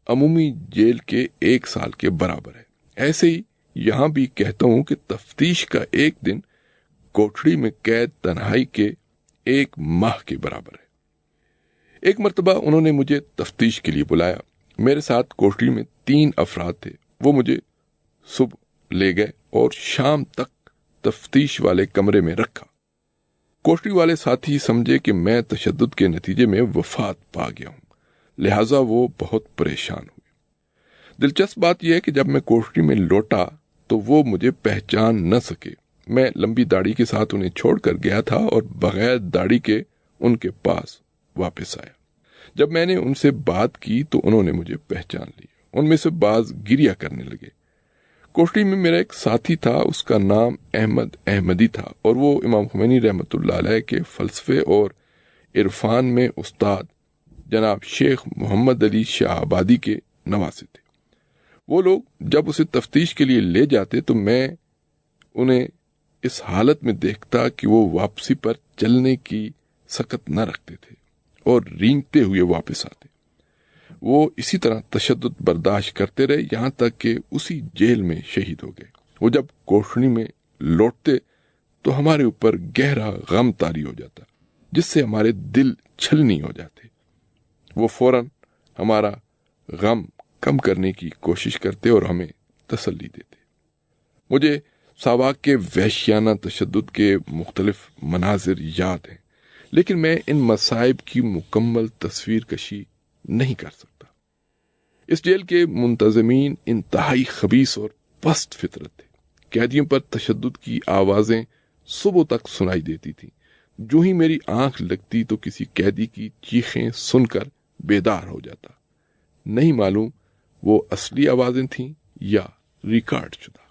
S2: عمومی جیل کے 1 سال کے برابر ہے۔ ایسے ہی یہاں بھی کہتا ہوں کہ تفتیش کا 1 دن کوٹھری میں قید تنہائی کے 1 ماہ کے برابر ہے۔ ایک مرتبہ انہوں نے مجھے تفتیش کے لیے بلایا۔ میرے ساتھ کوٹھری میں 3 افراد تھے۔ وہ مجھے صبح لے گئے اور شام تک تفتیش والے کمرے میں رکھا۔ کوٹھری والے ساتھی سمجھے کہ میں تشدد کے نتیجے میں وفات پا گیا ہوں، لہٰذا وہ بہت پریشان ہوئے۔ دلچسپ بات یہ ہے کہ جب میں کوٹھری میں لوٹا تو وہ مجھے پہچان نہ سکے۔ میں لمبی داڑھی کے ساتھ انہیں چھوڑ کر گیا تھا اور بغیر داڑھی کے ان کے پاس واپس آیا۔ جب میں نے ان سے بات کی تو انہوں نے مجھے پہچان لیا۔ ان میں سے بعض گریہ کرنے لگے۔ کوٹھری میں میرا ایک ساتھی تھا، اس کا نام احمد احمدی تھا، اور وہ امام خمینی رحمۃ اللہ علیہ کے فلسفے اور عرفان میں استاد جناب شیخ محمد علی شاہ آبادی کے نواسے تھے۔ وہ لوگ جب اسے تفتیش کے لیے لے جاتے تو میں انہیں اس حالت میں دیکھتا کہ وہ واپسی پر چلنے کی سکت نہ رکھتے تھے اور رینگتے ہوئے واپس آتے۔ وہ اسی طرح تشدد برداشت کرتے رہے یہاں تک کہ اسی جیل میں شہید ہو گئے۔ وہ جب کوٹھری میں لوٹتے تو ہمارے اوپر گہرا غم طاری ہو جاتا، جس سے ہمارے دل چھلنی ہو جاتے۔ وہ فوراً ہمارا غم کم کرنے کی کوشش کرتے اور ہمیں تسلی دیتے۔ مجھے ساواک کے وحشیانہ تشدد کے مختلف مناظر یاد ہیں، لیکن میں ان مصائب کی مکمل تصویر کشی نہیں کر سکتا۔ اس جیل کے منتظمین انتہائی خبیث اور پست فطرت تھے۔ قیدیوں پر تشدد کی آوازیں صبح تک سنائی دیتی تھیں۔ جو ہی میری آنکھ لگتی تو کسی قیدی کی چیخیں سن کر بیدار ہو جاتا۔ نہیں معلوم وہ اصلی آوازیں تھیں یا ریکارڈ شدہ۔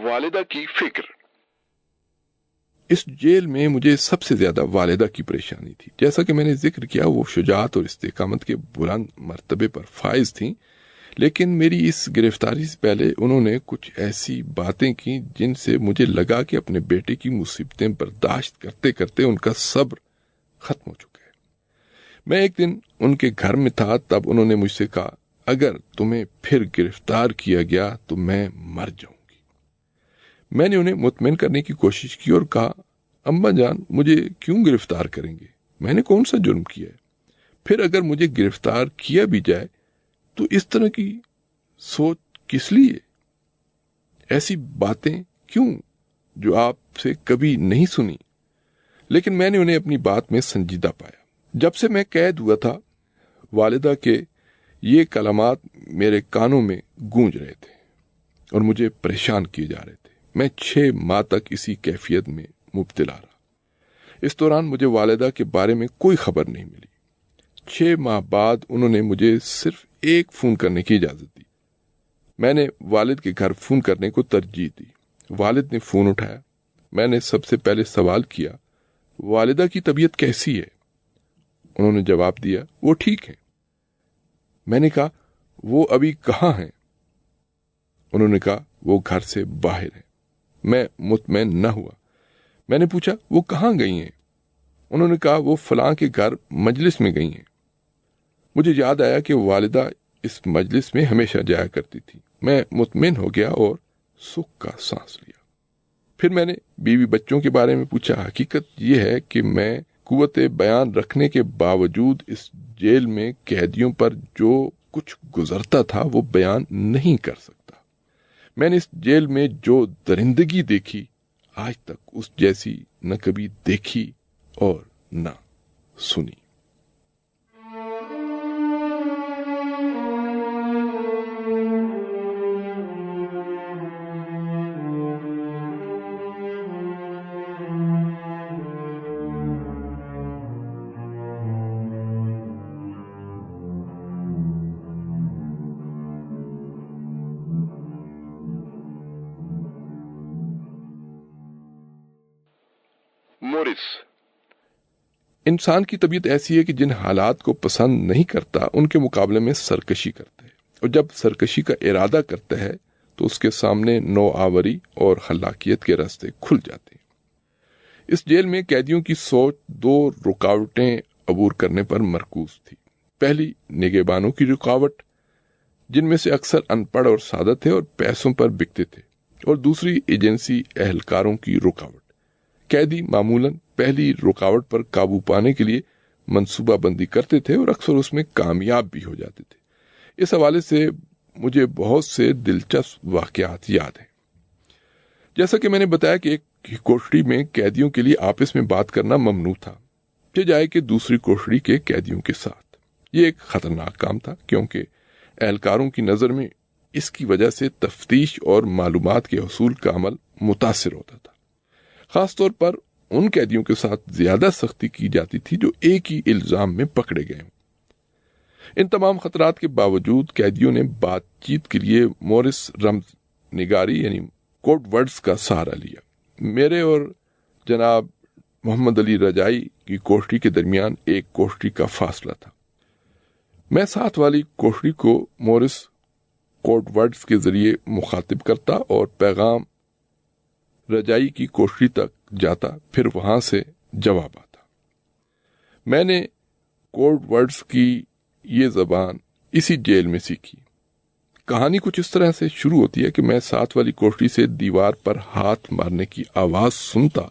S2: والدہ کی فکر۔ اس جیل میں مجھے سب سے زیادہ والدہ کی پریشانی تھی۔ جیسا کہ میں نے ذکر کیا، وہ شجاعت اور استقامت کے بلند مرتبے پر فائز تھیں، لیکن میری اس گرفتاری سے پہلے انہوں نے کچھ ایسی باتیں کی جن سے مجھے لگا کہ اپنے بیٹے کی مصیبتیں برداشت کرتے کرتے ان کا صبر ختم ہو چکا ہے۔ میں ایک دن ان کے گھر میں تھا، تب انہوں نے مجھ سے کہا، اگر تمہیں پھر گرفتار کیا گیا تو میں مر جاؤں گی۔ میں نے انہیں مطمئن کرنے کی کوشش کی اور کہا، اماں جان، مجھے کیوں گرفتار کریں گے؟ میں نے کون سا جرم کیا ہے؟ پھر اگر مجھے گرفتار کیا بھی جائے تو اس طرح کی سوچ کس لیے؟ ایسی باتیں کیوں جو آپ سے کبھی نہیں سنی؟ لیکن میں نے انہیں اپنی بات میں سنجیدہ پایا۔ جب سے میں قید ہوا تھا، والدہ کے یہ کلمات میرے کانوں میں گونج رہے تھے اور مجھے پریشان کیے جا رہے تھے۔ میں 6 ماہ تک اسی کیفیت میں مبتلا رہا۔ اس دوران مجھے والدہ کے بارے میں کوئی خبر نہیں ملی۔ 6 ماہ بعد انہوں نے مجھے صرف ایک فون کرنے کی اجازت دی۔ میں نے والد کے گھر فون کرنے کو ترجیح دی۔ والد نے فون اٹھایا۔ میں نے سب سے پہلے سوال کیا، والدہ کی طبیعت کیسی ہے؟ انہوں نے جواب دیا، وہ ٹھیک ہیں۔ میں نے کہا، وہ ابھی کہاں ہیں؟ انہوں نے کہا، وہ گھر سے باہر ہیں۔ میں مطمئن نہ ہوا۔ میں نے پوچھا، وہ کہاں گئی ہیں؟ انہوں نے کہا، وہ فلاں کے گھر مجلس میں گئی ہیں۔ مجھے یاد آیا کہ والدہ اس مجلس میں ہمیشہ جایا کرتی تھی۔ میں مطمئن ہو گیا اور سکھ کا سانس لیا۔ پھر میں نے بیوی بچوں کے بارے میں پوچھا۔ حقیقت یہ ہے کہ میں قوت بیان رکھنے کے باوجود اس جیل میں قیدیوں پر جو کچھ گزرتا تھا وہ بیان نہیں کر سکتا۔ میں نے اس جیل میں جو درندگی دیکھی آج تک اس جیسی نہ کبھی دیکھی اور نہ سنی۔ مورس۔ انسان کی طبیعت ایسی ہے کہ جن حالات کو پسند نہیں کرتا ان کے مقابلے میں سرکشی کرتا ہے، اور جب سرکشی کا ارادہ کرتا ہے تو اس کے سامنے نوآوری اور خلاقیت کے راستے کھل جاتے ہیں۔ اس جیل میں قیدیوں کی سوچ دو رکاوٹیں عبور کرنے پر مرکوز تھی۔ پہلی نگہبانوں کی رکاوٹ، جن میں سے اکثر ان پڑھ اور سادہ تھے اور پیسوں پر بکتے تھے، اور دوسری ایجنسی اہلکاروں کی رکاوٹ۔ قیدی معمولاً پہلی رکاوٹ پر قابو پانے کے لیے منصوبہ بندی کرتے تھے اور اکثر اس میں کامیاب بھی ہو جاتے تھے۔ اس حوالے سے مجھے بہت سے دلچسپ واقعات یاد ہیں۔ جیسا کہ میں نے بتایا کہ ایک کوٹڑی میں قیدیوں کے لیے آپس میں بات کرنا ممنوع تھا، کہ جائے کہ دوسری کوٹڑی کے قیدیوں کے ساتھ۔ یہ ایک خطرناک کام تھا، کیونکہ اہلکاروں کی نظر میں اس کی وجہ سے تفتیش اور معلومات کے حصول کا عمل متاثر ہوتا تھا۔ خاص طور پر ان قیدیوں کے ساتھ زیادہ سختی کی جاتی تھی جو ایک ہی الزام میں پکڑے گئے ہوں۔ ان تمام خطرات کے باوجود قیدیوں نے بات چیت کے لیے مورس رمز نگاری یعنی کوڈ ورڈز کا سہارا لیا۔ میرے اور جناب محمد علی رجائی کی کوٹڑی کے درمیان ایک کوٹڑی کا فاصلہ تھا۔ میں ساتھ والی کوٹڑی کو مورس کوڈ ورڈز کے ذریعے مخاطب کرتا اور پیغام رجائی کی کوٹڑی تک جاتا، پھر وہاں سے جواب آتا۔ میں نے کوڈ ورڈز کی یہ زبان اسی جیل میں سیکھی۔ کہانی کچھ اس طرح سے شروع ہوتی ہے کہ میں ساتھ والی کوٹڑی سے دیوار پر ہاتھ مارنے کی آواز سنتا،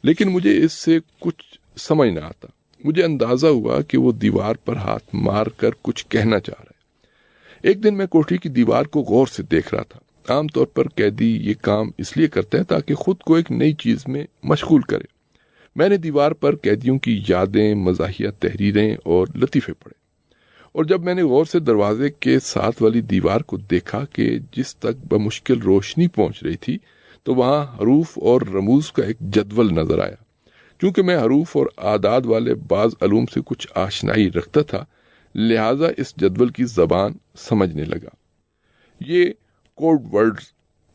S2: لیکن مجھے اس سے کچھ سمجھ نہ آتا۔ مجھے اندازہ ہوا کہ وہ دیوار پر ہاتھ مار کر کچھ کہنا چاہ رہا ہے۔ ایک دن میں کوٹڑی کی دیوار کو غور سے دیکھ رہا تھا۔ عام طور پر قیدی یہ کام اس لیے کرتے ہیں تاکہ خود کو ایک نئی چیز میں مشغول کرے۔ میں نے دیوار پر قیدیوں کی یادیں، مزاحیہ تحریریں اور لطیفے پڑھے، اور جب میں نے غور سے دروازے کے ساتھ والی دیوار کو دیکھا کہ جس تک بمشکل روشنی پہنچ رہی تھی، تو وہاں حروف اور رموز کا ایک جدول نظر آیا۔ چونکہ میں حروف اور اعداد والے بعض علوم سے کچھ آشنائی رکھتا تھا، لہٰذا اس جدول کی زبان سمجھنے لگا۔ یہ کوڈ ورڈز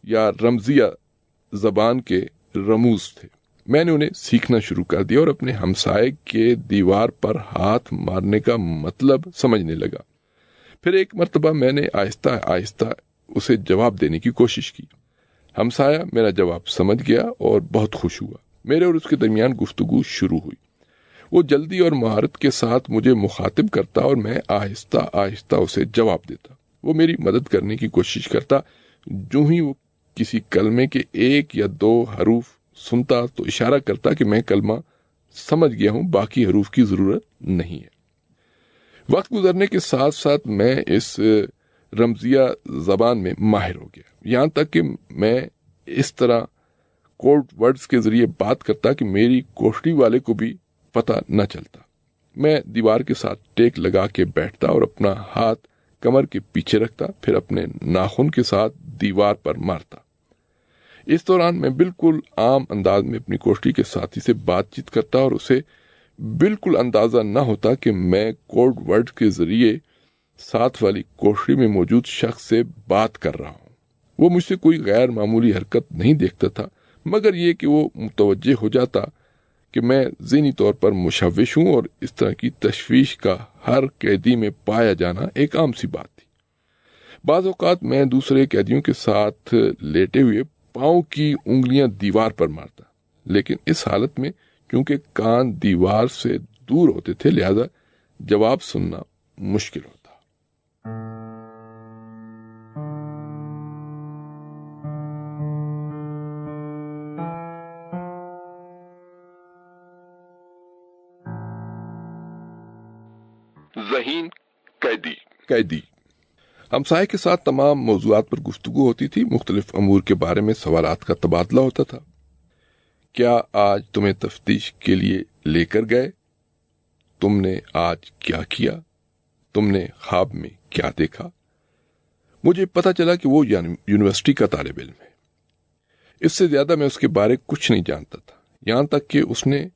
S2: یا رمزیہ زبان کے رموز تھے۔ میں نے انہیں سیکھنا شروع کر دیا اور اپنے ہمسائے کے دیوار پر ہاتھ مارنے کا مطلب سمجھنے لگا۔ پھر ایک مرتبہ میں نے آہستہ آہستہ اسے جواب دینے کی کوشش کی۔ ہمسایہ میرا جواب سمجھ گیا اور بہت خوش ہوا۔ میرے اور اس کے درمیان گفتگو شروع ہوئی۔ وہ جلدی اور مہارت کے ساتھ مجھے مخاطب کرتا اور میں آہستہ آہستہ اسے جواب دیتا۔ وہ میری مدد کرنے کی کوشش کرتا۔ جو ہی وہ کسی کلمے کے ایک یا دو حروف سنتا تو اشارہ کرتا کہ میں کلمہ سمجھ گیا ہوں، باقی حروف کی ضرورت نہیں ہے۔ وقت گزرنے کے ساتھ ساتھ میں اس رمزیہ زبان میں ماہر ہو گیا، یہاں تک کہ میں اس طرح کوڈ ورڈز کے ذریعے بات کرتا کہ میری کوٹڑی والے کو بھی پتہ نہ چلتا۔ میں دیوار کے ساتھ ٹیک لگا کے بیٹھتا اور اپنا ہاتھ کمر کے پیچھے رکھتا، پھر اپنے ناخن کے ساتھ دیوار پر مارتا۔ اس دوران میں بالکل عام انداز میں اپنی کوٹڑی کے ساتھی سے بات چیت کرتا اور اسے بالکل اندازہ نہ ہوتا کہ میں کوڈ ورڈ کے ذریعے ساتھ والی کوٹڑی میں موجود شخص سے بات کر رہا ہوں۔ وہ مجھ سے کوئی غیر معمولی حرکت نہیں دیکھتا تھا، مگر یہ کہ وہ متوجہ ہو جاتا کہ میں ذہنی طور پر مشوش ہوں، اور اس طرح کی تشویش کا ہر قیدی میں پایا جانا ایک عام سی بات تھی۔ بعض اوقات میں دوسرے قیدیوں کے ساتھ لیٹے ہوئے پاؤں کی انگلیاں دیوار پر مارتا، لیکن اس حالت میں کیونکہ کان دیوار سے دور ہوتے تھے، لہذا جواب سننا مشکل ہوتا۔ ذہین قیدی ہمسائے کے ساتھ تمام موضوعات پر گفتگو ہوتی تھی، مختلف امور کے بارے میں سوالات کا تبادلہ ہوتا تھا۔ کیا آج تمہیں تفتیش کے لیے لے کر گئے؟ تم نے آج کیا کیا؟ تم نے خواب میں کیا دیکھا؟ مجھے پتا چلا کہ وہ یونیورسٹی کا طالب علم ہے۔ اس سے زیادہ میں اس کے بارے کچھ نہیں جانتا تھا، یہاں تک کہ اس نے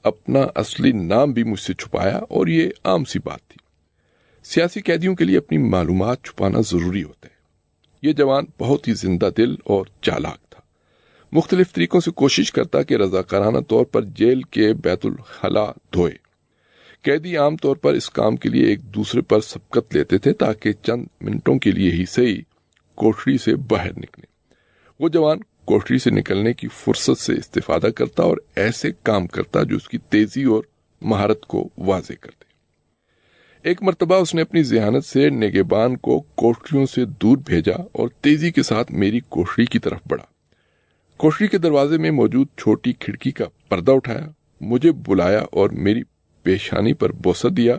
S2: اپنا اصلی نام بھی مجھ سے چھپایا، اور یہ عام سی بات تھی۔ سیاسی قیدیوں کے لیے اپنی معلومات چھپانا ضروری ہوتا ہے۔ یہ جوان بہت ہی زندہ دل اور چالاک تھا، مختلف طریقوں سے کوشش کرتا کہ رضاکارانہ طور پر جیل کے بیت الخلا دھوئے۔ قیدی عام طور پر اس کام کے لیے ایک دوسرے پر سبقت لیتے تھے تاکہ چند منٹوں کے لیے ہی صحیح کوٹری سے باہر نکلیں۔ وہ جوان کوٹری سے نکلنے کی فرصت سے استفادہ کرتا اور ایسے کام کرتا جو اس کی تیزی اور مہارت کو واضح کرتے۔ ایک مرتبہ اس نے اپنی ذہانت سے نگہبان کو کوٹریوں سے دور بھیجا اور تیزی کے ساتھ میری کوٹری کی طرف بڑھا۔ کوٹری کے دروازے میں موجود چھوٹی کھڑکی کا پردہ اٹھایا، مجھے بلایا اور میری پیشانی پر بوسہ دیا،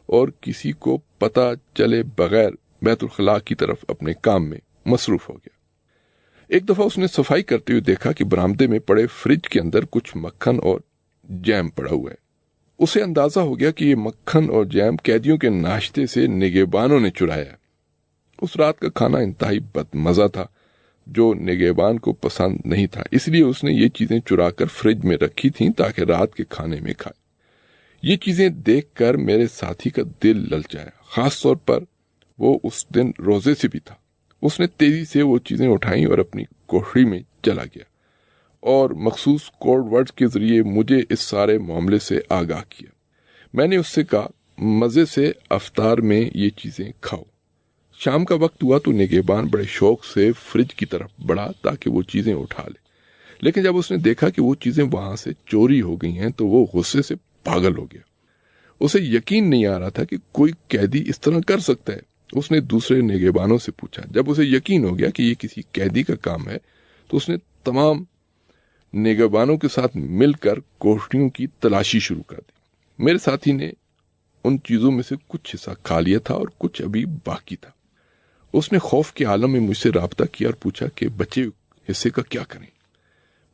S2: اور کسی کو پتہ چلے بغیر بیت الخلا کی طرف اپنے کام میں مصروف ہو گیا۔ ایک دفعہ اس نے صفائی کرتے ہوئے دیکھا کہ برآمدے میں پڑے فریج کے اندر کچھ مکھن اور جیم پڑا ہوا ہے۔ اسے اندازہ ہو گیا کہ یہ مکھن اور جیم قیدیوں کے ناشتے سے نگہبانوں نے چرایا ہے۔ اس رات کا کھانا انتہائی بد مزہ تھا، جو نگہبان کو پسند نہیں تھا، اس لیے اس نے یہ چیزیں چرا کر فریج میں رکھی تھیں تاکہ رات کے کھانے میں کھائے۔ یہ چیزیں دیکھ کر میرے ساتھی کا دل للچایا، خاص طور پر وہ اس دن روزے سے بھی تھا۔ اس نے تیزی سے وہ چیزیں اٹھائیں اور اپنی کوٹری میں چلا گیا، اور مخصوص کوڈ ورڈز کے ذریعے مجھے اس سارے معاملے سے آگاہ کیا۔ میں نے اس سے کہا، مزے سے افطار میں یہ چیزیں کھاؤ۔ شام کا وقت ہوا تو نگہبان بڑے شوق سے فریج کی طرف بڑھا تاکہ وہ چیزیں اٹھا لے، لیکن جب اس نے دیکھا کہ وہ چیزیں وہاں سے چوری ہو گئی ہیں تو وہ غصے سے پاگل ہو گیا۔ اسے یقین نہیں آ رہا تھا کہ کوئی قیدی اس طرح کر سکتا ہے۔ اس نے دوسرے نگہبانوں سے پوچھا۔ جب اسے یقین ہو گیا کہ یہ کسی قیدی کا کام ہے تو اس نے تمام نگہبانوں کے ساتھ مل کر کوٹریوں کی تلاشی شروع کر دی۔ میرے ساتھی نے ان چیزوں میں سے کچھ حصہ کھا لیا تھا اور کچھ ابھی باقی تھا۔ اس نے خوف کے عالم میں مجھ سے رابطہ کیا اور پوچھا کہ بچے حصے کا کیا کریں۔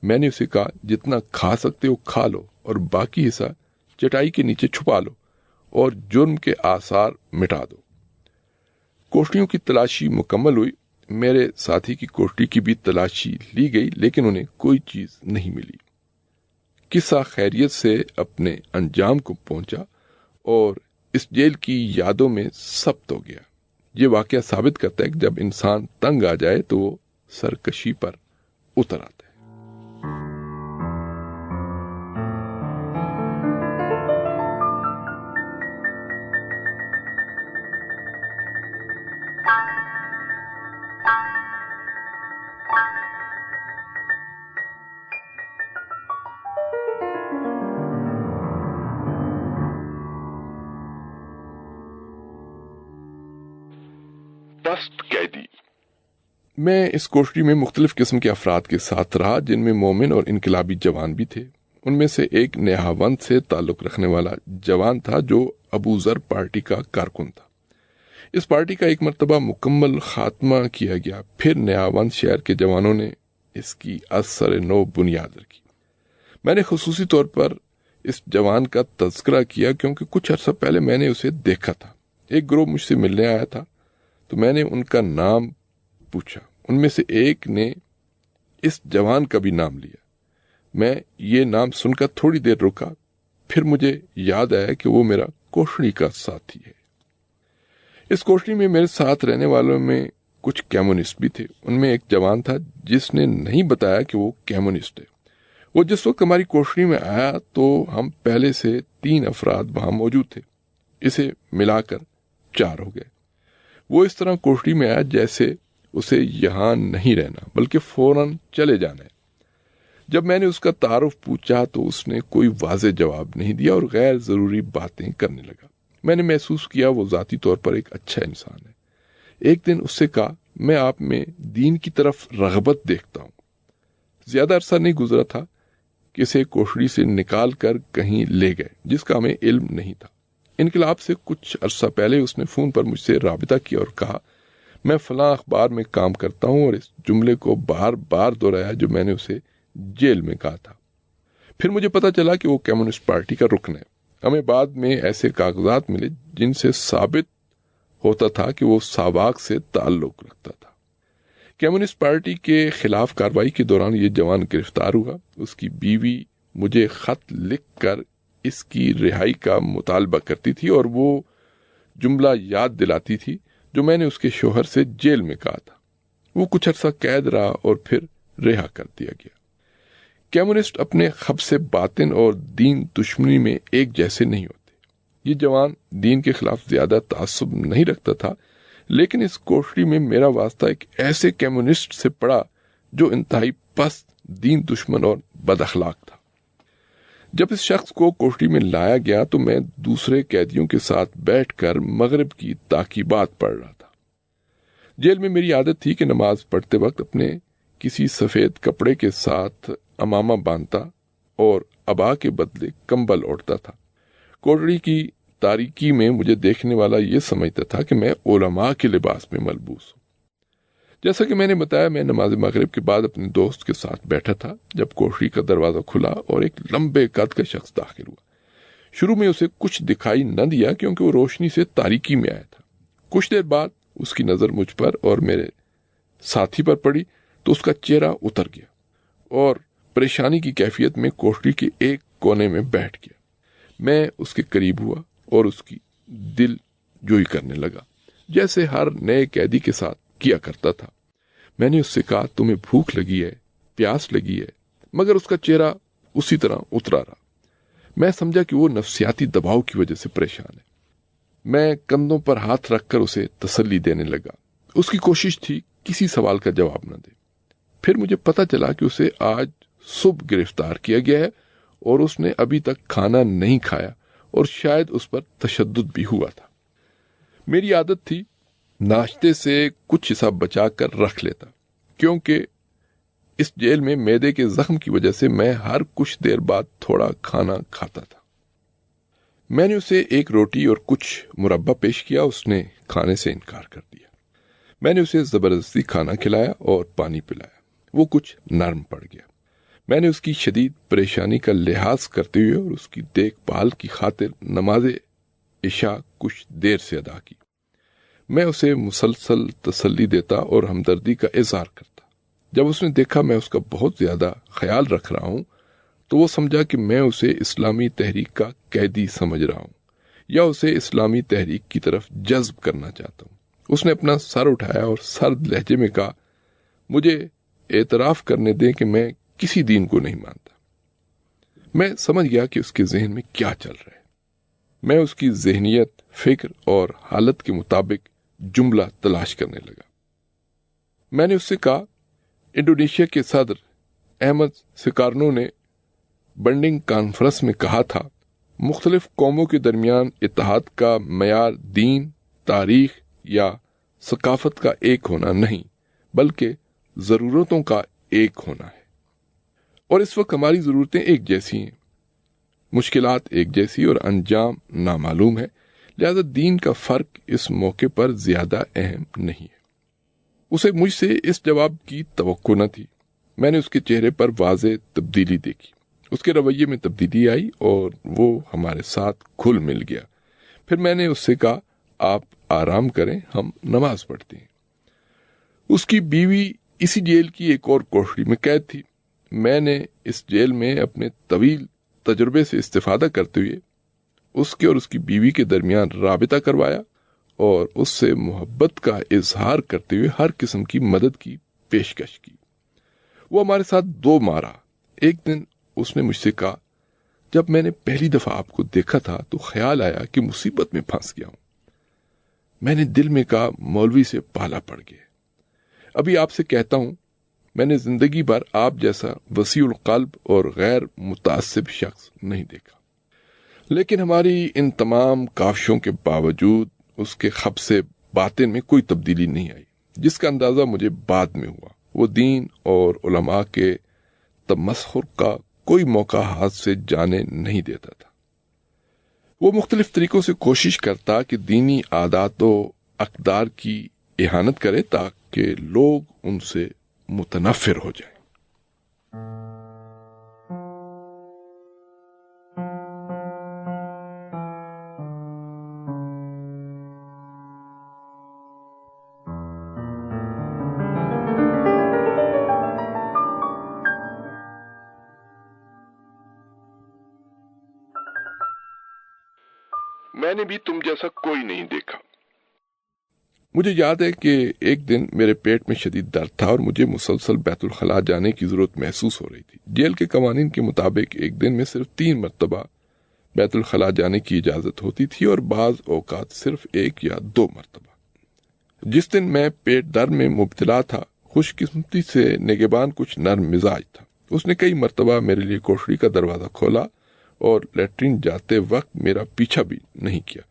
S2: میں نے اسے کہا، جتنا کھا سکتے ہو کھا لو اور باقی حصہ چٹائی کے نیچے چھپا لو اور جرم کے آثار مٹا دو۔ کوٹریوں کی تلاشی مکمل ہوئی۔ میرے ساتھی کی کوٹری کی بھی تلاشی لی گئی، لیکن انہیں کوئی چیز نہیں ملی۔ قصہ خیریت سے اپنے انجام کو پہنچا اور اس جیل کی یادوں میں ثبت ہو گیا۔ یہ واقعہ ثابت کرتا ہے کہ جب انسان تنگ آ جائے تو وہ سرکشی پر اتر آتا ہے۔ قیدی۔ میں اس کوٹری میں مختلف قسم کے افراد کے ساتھ رہا، جن میں مومن اور انقلابی جوان بھی تھے۔ ان میں سے ایک نیہاوند سے تعلق رکھنے والا جوان تھا جو ابو ذر پارٹی کا کارکن تھا۔ اس پارٹی کا ایک مرتبہ مکمل خاتمہ کیا گیا، پھر نیہاوند شہر کے جوانوں نے اس کی از سر نو بنیاد رکھی۔ میں نے خصوصی طور پر اس جوان کا تذکرہ کیا کیونکہ کچھ عرصہ پہلے میں نے اسے دیکھا تھا۔ ایک گروہ مجھ سے ملنے آیا تھا تو میں نے ان کا نام پوچھا۔ ان میں سے ایک نے اس جوان کا بھی نام لیا۔ میں یہ نام سن کر تھوڑی دیر رکا، پھر مجھے یاد آیا کہ وہ میرا کوٹری کا ساتھی ہے۔ اس کوٹری میں میرے ساتھ رہنے والوں میں کچھ کمیونسٹ بھی تھے۔ ان میں ایک جوان تھا جس نے نہیں بتایا کہ وہ کمیونسٹ ہے۔ وہ جس وقت ہماری کوٹری میں آیا تو ہم پہلے سے 3 افراد وہاں موجود تھے، اسے ملا کر 4 ہو گئے۔ وہ اس طرح کوٹری میں آیا جیسے اسے یہاں نہیں رہنا بلکہ فوراً چلے جانا ہے۔ جب میں نے اس کا تعارف پوچھا تو اس نے کوئی واضح جواب نہیں دیا اور غیر ضروری باتیں کرنے لگا۔ میں نے محسوس کیا وہ ذاتی طور پر ایک اچھا انسان ہے۔ ایک دن اس سے کہا، میں آپ میں دین کی طرف رغبت دیکھتا ہوں۔ زیادہ عرصہ نہیں گزرا تھا کہ اسے کوٹری سے نکال کر کہیں لے گئے جس کا ہمیں علم نہیں تھا۔ انقلاب سے کچھ عرصہ پہلے اس نے فون پر مجھ سے رابطہ کیا اور کہا میں فلاں اخبار میں کام کرتا ہوں، اور اس جملے کو بار بار دہرایا جو میں نے اسے جیل میں کہا تھا۔ پھر مجھے پتا چلا کہ وہ کمیونسٹ پارٹی کا رکن ہے۔ ہمیں بعد میں ایسے کاغذات ملے جن سے ثابت ہوتا تھا کہ وہ ساواک سے تعلق رکھتا تھا۔ کمیونسٹ پارٹی کے خلاف کارروائی کے دوران یہ جوان گرفتار ہوا۔ اس کی بیوی مجھے خط لکھ کر اس کی رہائی کا مطالبہ کرتی تھی اور وہ جملہ یاد دلاتی تھی جو میں نے اس کے شوہر سے جیل میں کہا تھا۔ وہ کچھ عرصہ قید رہا اور پھر رہا کر دیا گیا۔ کمیونسٹ اپنے خبث باطن اور دین دشمنی میں ایک جیسے نہیں ہوتے۔ یہ جوان دین کے خلاف زیادہ تعصب نہیں رکھتا تھا، لیکن اس کوٹڑی میں میرا واسطہ ایک ایسے کمیونسٹ سے پڑا جو انتہائی پست، دین دشمن اور بد اخلاق تھا۔ جب اس شخص کو کوٹڑی میں لایا گیا تو میں دوسرے قیدیوں کے ساتھ بیٹھ کر مغرب کی تاکیبات پڑھ رہا تھا۔ جیل میں میری عادت تھی کہ نماز پڑھتے وقت اپنے کسی سفید کپڑے کے ساتھ امامہ باندھتا اور عبا کے بدلے کمبل اوڑھتا تھا۔ کوٹڑی کی تاریکی میں مجھے دیکھنے والا یہ سمجھتا تھا کہ میں علماء کے لباس میں ملبوس ہوں۔ جیسا کہ میں نے بتایا، میں نماز مغرب کے بعد اپنے دوست کے ساتھ بیٹھا تھا جب کوٹڑی کا دروازہ کھلا اور ایک لمبے قد کا شخص داخل ہوا۔ شروع میں اسے کچھ دکھائی نہ دیا کیونکہ وہ روشنی سے تاریکی میں آیا تھا۔ کچھ دیر بعد اس کی نظر مجھ پر اور میرے ساتھی پر پڑی تو اس کا چہرہ اتر گیا اور پریشانی کی کیفیت میں کوٹڑی کے ایک کونے میں بیٹھ گیا۔ میں اس کے قریب ہوا اور اس کی دل جوئی کرنے لگا جیسے ہر نئے قیدی کے ساتھ کیا کرتا تھا۔ میں نے اس سے کہا تمہیں بھوک لگی ہے، پیاس لگی ہے، مگر اس کا چہرہ اسی طرح اترا رہا۔ میں سمجھا کہ وہ نفسیاتی دباؤ کی وجہ سے پریشان ہے۔ میں کندھوں پر ہاتھ رکھ کر اسے تسلی دینے لگا۔ اس کی کوشش تھی کسی سوال کا جواب نہ دے۔ پھر مجھے پتا چلا کہ اسے آج صبح گرفتار کیا گیا ہے اور اس نے ابھی تک کھانا نہیں کھایا اور شاید اس پر تشدد بھی ہوا تھا۔ میری عادت تھی ناشتے سے کچھ حصہ بچا کر رکھ لیتا کیونکہ اس جیل میں معدے کے زخم کی وجہ سے میں ہر کچھ دیر بعد تھوڑا کھانا کھاتا تھا۔ میں نے اسے ایک روٹی اور کچھ مربع پیش کیا، اس نے کھانے سے انکار کر دیا۔ میں نے اسے زبردستی کھانا کھلایا اور پانی پلایا۔ وہ کچھ نرم پڑ گیا۔ میں نے اس کی شدید پریشانی کا لحاظ کرتے ہوئے اور اس کی دیکھ بھال کی خاطر نماز عشاء کچھ دیر سے ادا کی۔ میں اسے مسلسل تسلی دیتا اور ہمدردی کا اظہار کرتا۔ جب اس نے دیکھا میں اس کا بہت زیادہ خیال رکھ رہا ہوں تو وہ سمجھا کہ میں اسے اسلامی تحریک کا قیدی سمجھ رہا ہوں یا اسے اسلامی تحریک کی طرف جذب کرنا چاہتا ہوں۔ اس نے اپنا سر اٹھایا اور سرد لہجے میں کہا مجھے اعتراف کرنے دیں کہ میں کسی دین کو نہیں مانتا۔ میں سمجھ گیا کہ اس کے ذہن میں کیا چل رہا ہے۔ میں اس کی ذہنیت، فکر اور حالت کے مطابق جملہ تلاش کرنے لگا۔ میں نے اس سے کہا انڈونیشیا کے صدر احمد سکارنو نے بنڈنگ کانفرنس میں کہا تھا مختلف قوموں کے درمیان اتحاد کا معیار دین، تاریخ یا ثقافت کا ایک ہونا نہیں بلکہ ضرورتوں کا ایک ہونا ہے، اور اس وقت ہماری ضرورتیں ایک جیسی ہیں، مشکلات ایک جیسی اور انجام نامعلوم ہے، لہذا دین کا فرق اس موقع پر زیادہ اہم نہیں ہے۔ اسے مجھ سے اس جواب کی توقع نہ تھی۔ میں نے اس کے چہرے پر واضح تبدیلی دیکھی، اس کے رویے میں تبدیلی آئی اور وہ ہمارے ساتھ گھل مل گیا۔ پھر میں نے اس سے کہا آپ آرام کریں، ہم نماز پڑھتے ہیں۔ اس کی بیوی اسی جیل کی ایک اور کوٹڑی میں قید تھی۔ میں نے اس جیل میں اپنے طویل تجربے سے استفادہ کرتے ہوئے اس کے اور اس کی بیوی کے درمیان رابطہ کروایا اور اس سے محبت کا اظہار کرتے ہوئے ہر قسم کی مدد کی پیشکش کی۔ وہ ہمارے ساتھ 2 ماہ رہا۔ ایک دن اس نے مجھ سے کہا جب میں نے پہلی دفعہ آپ کو دیکھا تھا تو خیال آیا کہ مصیبت میں پھنس گیا ہوں۔ میں نے دل میں کہا مولوی سے پالا پڑ گیا۔ ابھی آپ سے کہتا ہوں میں نے زندگی بھر آپ جیسا وسیع القلب اور غیر متعصب شخص نہیں دیکھا۔ لیکن ہماری ان تمام کاوشوں کے باوجود اس کے خبث باطن میں کوئی تبدیلی نہیں آئی، جس کا اندازہ مجھے بعد میں ہوا۔ وہ دین اور علماء کے تمسخر کا کوئی موقع ہاتھ سے جانے نہیں دیتا تھا۔ وہ مختلف طریقوں سے کوشش کرتا کہ دینی عادات و اقدار کی اہانت کرے تاکہ لوگ ان سے متنفر ہو جائیں۔ میں نے بھی تم جیسا کوئی نہیں دیکھا۔ مجھے یاد ہے کہ ایک دن میرے پیٹ میں شدید درد تھا اور مجھے مسلسل بیت الخلاء جانے کی ضرورت محسوس ہو رہی تھی۔ جیل کے قوانین کے مطابق ایک دن میں صرف 3 مرتبہ بیت الخلاء جانے کی اجازت ہوتی تھی اور بعض اوقات صرف 1 یا 2 مرتبہ۔ جس دن میں پیٹ درد میں مبتلا تھا، خوش قسمتی سے نگہبان کچھ نرم مزاج تھا۔ اس نے کئی مرتبہ میرے لیے کوٹھری کا دروازہ کھولا اور لیٹرین جاتے وقت میرا پیچھا بھی نہیں کیا،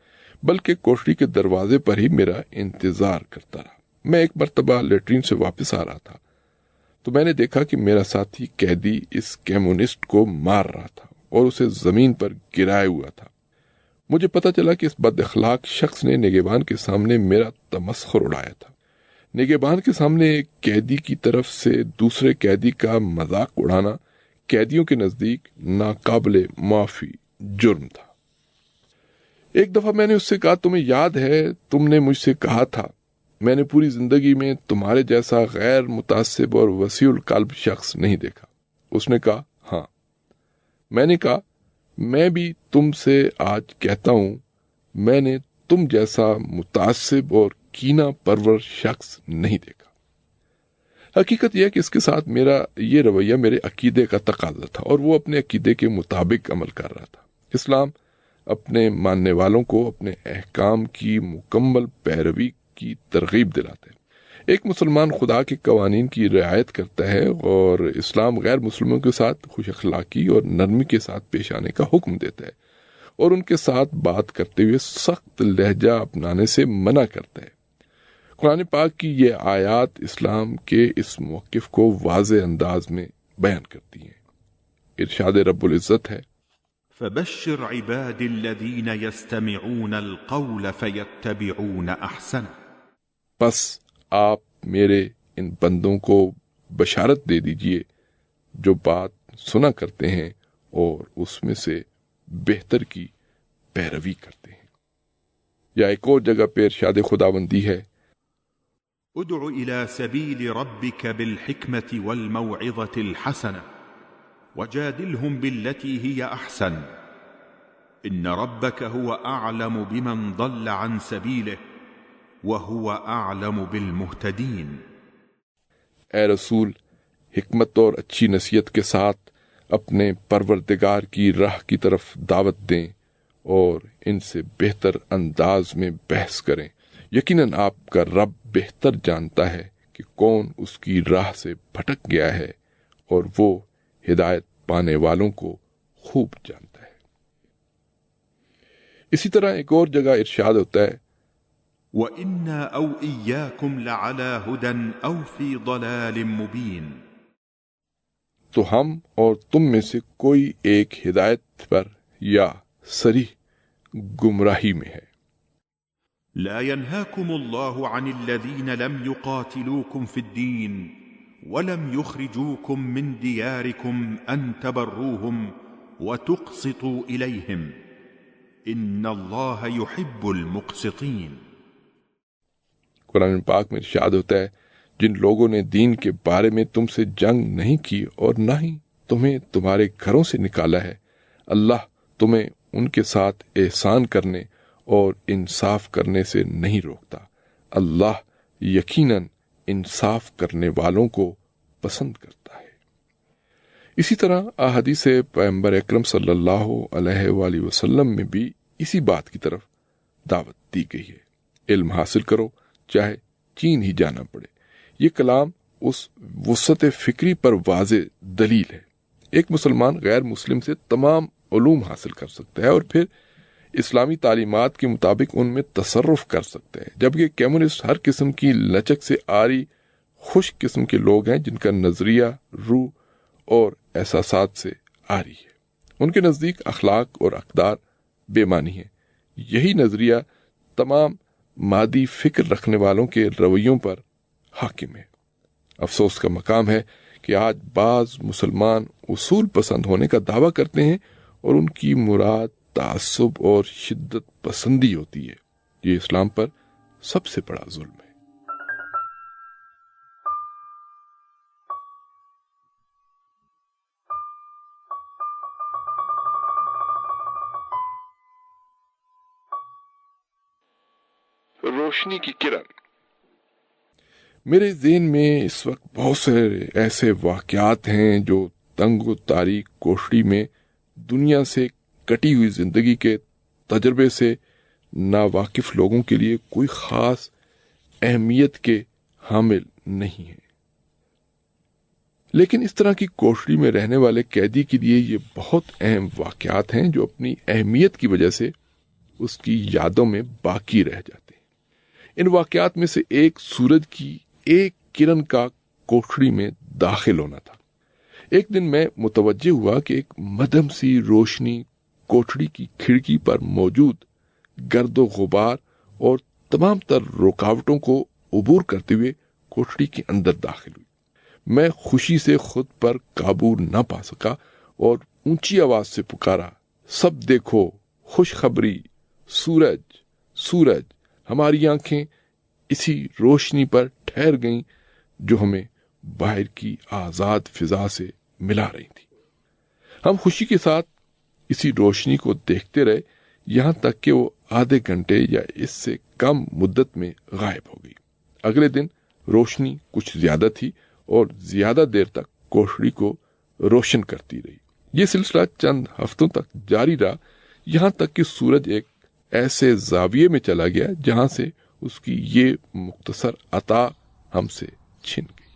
S2: بلکہ کوٹھری کے دروازے پر ہی میرا انتظار کرتا رہا۔ میں ایک مرتبہ لیٹرین سے واپس آ رہا تھا تو میں نے دیکھا کہ میرا ساتھی قیدی اس کمیونسٹ کو مار رہا تھا اور اسے زمین پر گرائے ہوا تھا۔ مجھے پتا چلا کہ اس بد اخلاق شخص نے نگہبان کے سامنے میرا تمسخر اڑایا تھا۔ نگہبان کے سامنے ایک قیدی کی طرف سے دوسرے قیدی کا مذاق اڑانا قیدیوں کے نزدیک ناقابل معافی جرم تھا۔ ایک دفعہ میں نے اس سے کہا، تمہیں یاد ہے تم نے مجھ سے کہا تھا میں نے پوری زندگی میں تمہارے جیسا غیر متعصب اور وسیع القلب شخص نہیں دیکھا۔ اس نے کہا، ہاں۔ میں نے کہا، میں بھی تم سے آج کہتا ہوں میں نے تم جیسا متعصب اور کینہ پرور شخص نہیں دیکھا۔ حقیقت یہ ہے کہ اس کے ساتھ میرا یہ رویہ میرے عقیدے کا تقاضا تھا اور وہ اپنے عقیدے کے مطابق عمل کر رہا تھا۔ اسلام اپنے ماننے والوں کو اپنے احکام کی مکمل پیروی کی ترغیب دلاتا ہے۔ ایک مسلمان خدا کے قوانین کی رعایت کرتا ہے اور اسلام غیر مسلموں کے ساتھ خوش اخلاقی اور نرمی کے ساتھ پیش آنے کا حکم دیتا ہے اور ان کے ساتھ بات کرتے ہوئے سخت لہجہ اپنانے سے منع کرتا ہے۔ قرآن پاک کی یہ آیات اسلام کے اس موقف کو واضح انداز میں بیان کرتی ہیں۔ ارشاد رب العزت ہے،
S3: فبشر عباد الذین یستمعون القول فیتبعون احسنہ۔
S2: پس آپ میرے ان بندوں کو بشارت دے دیجئے جو بات سنا کرتے ہیں اور اس میں سے بہتر کی پیروی کرتے ہیں۔ یا ایک اور جگہ پہ ارشاد خداوندی ہے،
S3: ادع الى سبیل ربک بالحکمت والموعظۃ الحسنہ وجادلهم بالتي هي احسن ان ربك هو اعلم بمن ضل عن سبيله وهو اعلم بالمهتدين۔
S2: اے رسول، حکمت اور اچھی نصیحت کے ساتھ اپنے پروردگار کی راہ کی طرف دعوت دیں اور ان سے بہتر انداز میں بحث کریں۔ یقیناً آپ کا رب بہتر جانتا ہے کہ کون اس کی راہ سے بھٹک گیا ہے اور وہ ہدایت پانے والوں کو خوب جانتا ہے۔ اسی طرح ایک اور جگہ ارشاد ہوتا ہے،
S3: وَإِنَّا أَوْ إِيَّاكُمْ لَعَلَى هُدًى أَوْ فِي ضَلَالٍ مُبِينٍ۔
S2: تو ہم اور تم میں سے کوئی ایک ہدایت پر یا صریح گمراہی میں ہے۔
S3: لا ينهاكم الله عن الذين لم يقاتلوكم في الدين ولم يخرجوكم من دياركم أن تبروهم وتقسطوا إليهم إن الله يحب المقسطين۔
S2: قرآن پاک میں ارشاد ہوتا ہے، جن لوگوں نے دین کے بارے میں تم سے جنگ نہیں کی اور نہ ہی تمہیں تمہارے گھروں سے نکالا ہے، اللہ تمہیں ان کے ساتھ احسان کرنے اور انصاف کرنے سے نہیں روکتا۔ اللہ یقیناً انصاف کرنے والوں کو پسند کرتا ہے۔ اسی طرح احادیث پیغمبر اکرم صلی اللہ علیہ وآلہ وسلم میں بھی اسی بات کی طرف دعوت دی گئی ہے۔ علم حاصل کرو چاہے چین ہی جانا پڑے۔ یہ کلام اس وسعت فکری پر واضح دلیل ہے۔ ایک مسلمان غیر مسلم سے تمام علوم حاصل کر سکتا ہے اور پھر اسلامی تعلیمات کے مطابق ان میں تصرف کر سکتا ہے، جبکہ کمیونسٹ ہر قسم کی لچک سے آری خوش قسم کے لوگ ہیں جن کا نظریہ روح اور احساسات سے آری ہے۔ ان کے نزدیک اخلاق اور اقدار بے معنی ہے۔ یہی نظریہ تمام مادی فکر رکھنے والوں کے رویوں پر حاکم ہے۔ افسوس کا مقام ہے کہ آج بعض مسلمان اصول پسند ہونے کا دعویٰ کرتے ہیں اور ان کی مراد تعصب اور شدت پسندی ہوتی ہے۔ یہ اسلام پر سب سے بڑا ظلم ہے۔
S4: روشنی کی کرن۔
S2: میرے ذہن میں اس وقت بہت سے ایسے واقعات ہیں جو تنگ و تاریک کوٹڑی میں دنیا سے کٹی ہوئی زندگی کے تجربے سے ناواقف لوگوں کے لیے کوئی خاص اہمیت کے حامل نہیں ہیں، لیکن اس طرح کی کوٹڑی میں رہنے والے قیدی کے لیے یہ بہت اہم واقعات ہیں جو اپنی اہمیت کی وجہ سے اس کی یادوں میں باقی رہ جاتے ہیں۔ ان واقعات میں سے ایک سورج کی ایک کرن کا کوٹڑی میں داخل ہونا تھا۔ ایک دن میں متوجہ ہوا کہ ایک مدھم سی روشنی کوٹڑی کی کھڑکی پر موجود گرد و غبار اور تمام تر رکاوٹوں کو عبور کرتے ہوئے کوٹڑی کے اندر داخل ہوئی۔ میں خوشی سے خود پر قابو نہ پا سکا اور اونچی آواز سے پکارا، سب دیکھو، خوشخبری، سورج، سورج۔ ہماری آنکھیں اسی روشنی پر ٹھہر گئیں جو ہمیں باہر کی آزاد فضا سے ملا رہی تھی۔ ہم خوشی کے ساتھ اسی روشنی کو دیکھتے رہے یہاں تک کہ وہ آدھے گھنٹے یا اس سے کم مدت میں غائب ہو گئی۔ اگلے دن روشنی کچھ زیادہ تھی اور زیادہ دیر تک کوٹڑی کو روشن کرتی رہی۔ یہ سلسلہ چند ہفتوں تک جاری رہا، یہاں تک کہ سورج ایک ایسے زاویے میں چلا گیا جہاں سے اس کی یہ مختصر عطا ہم سے چھن گئی۔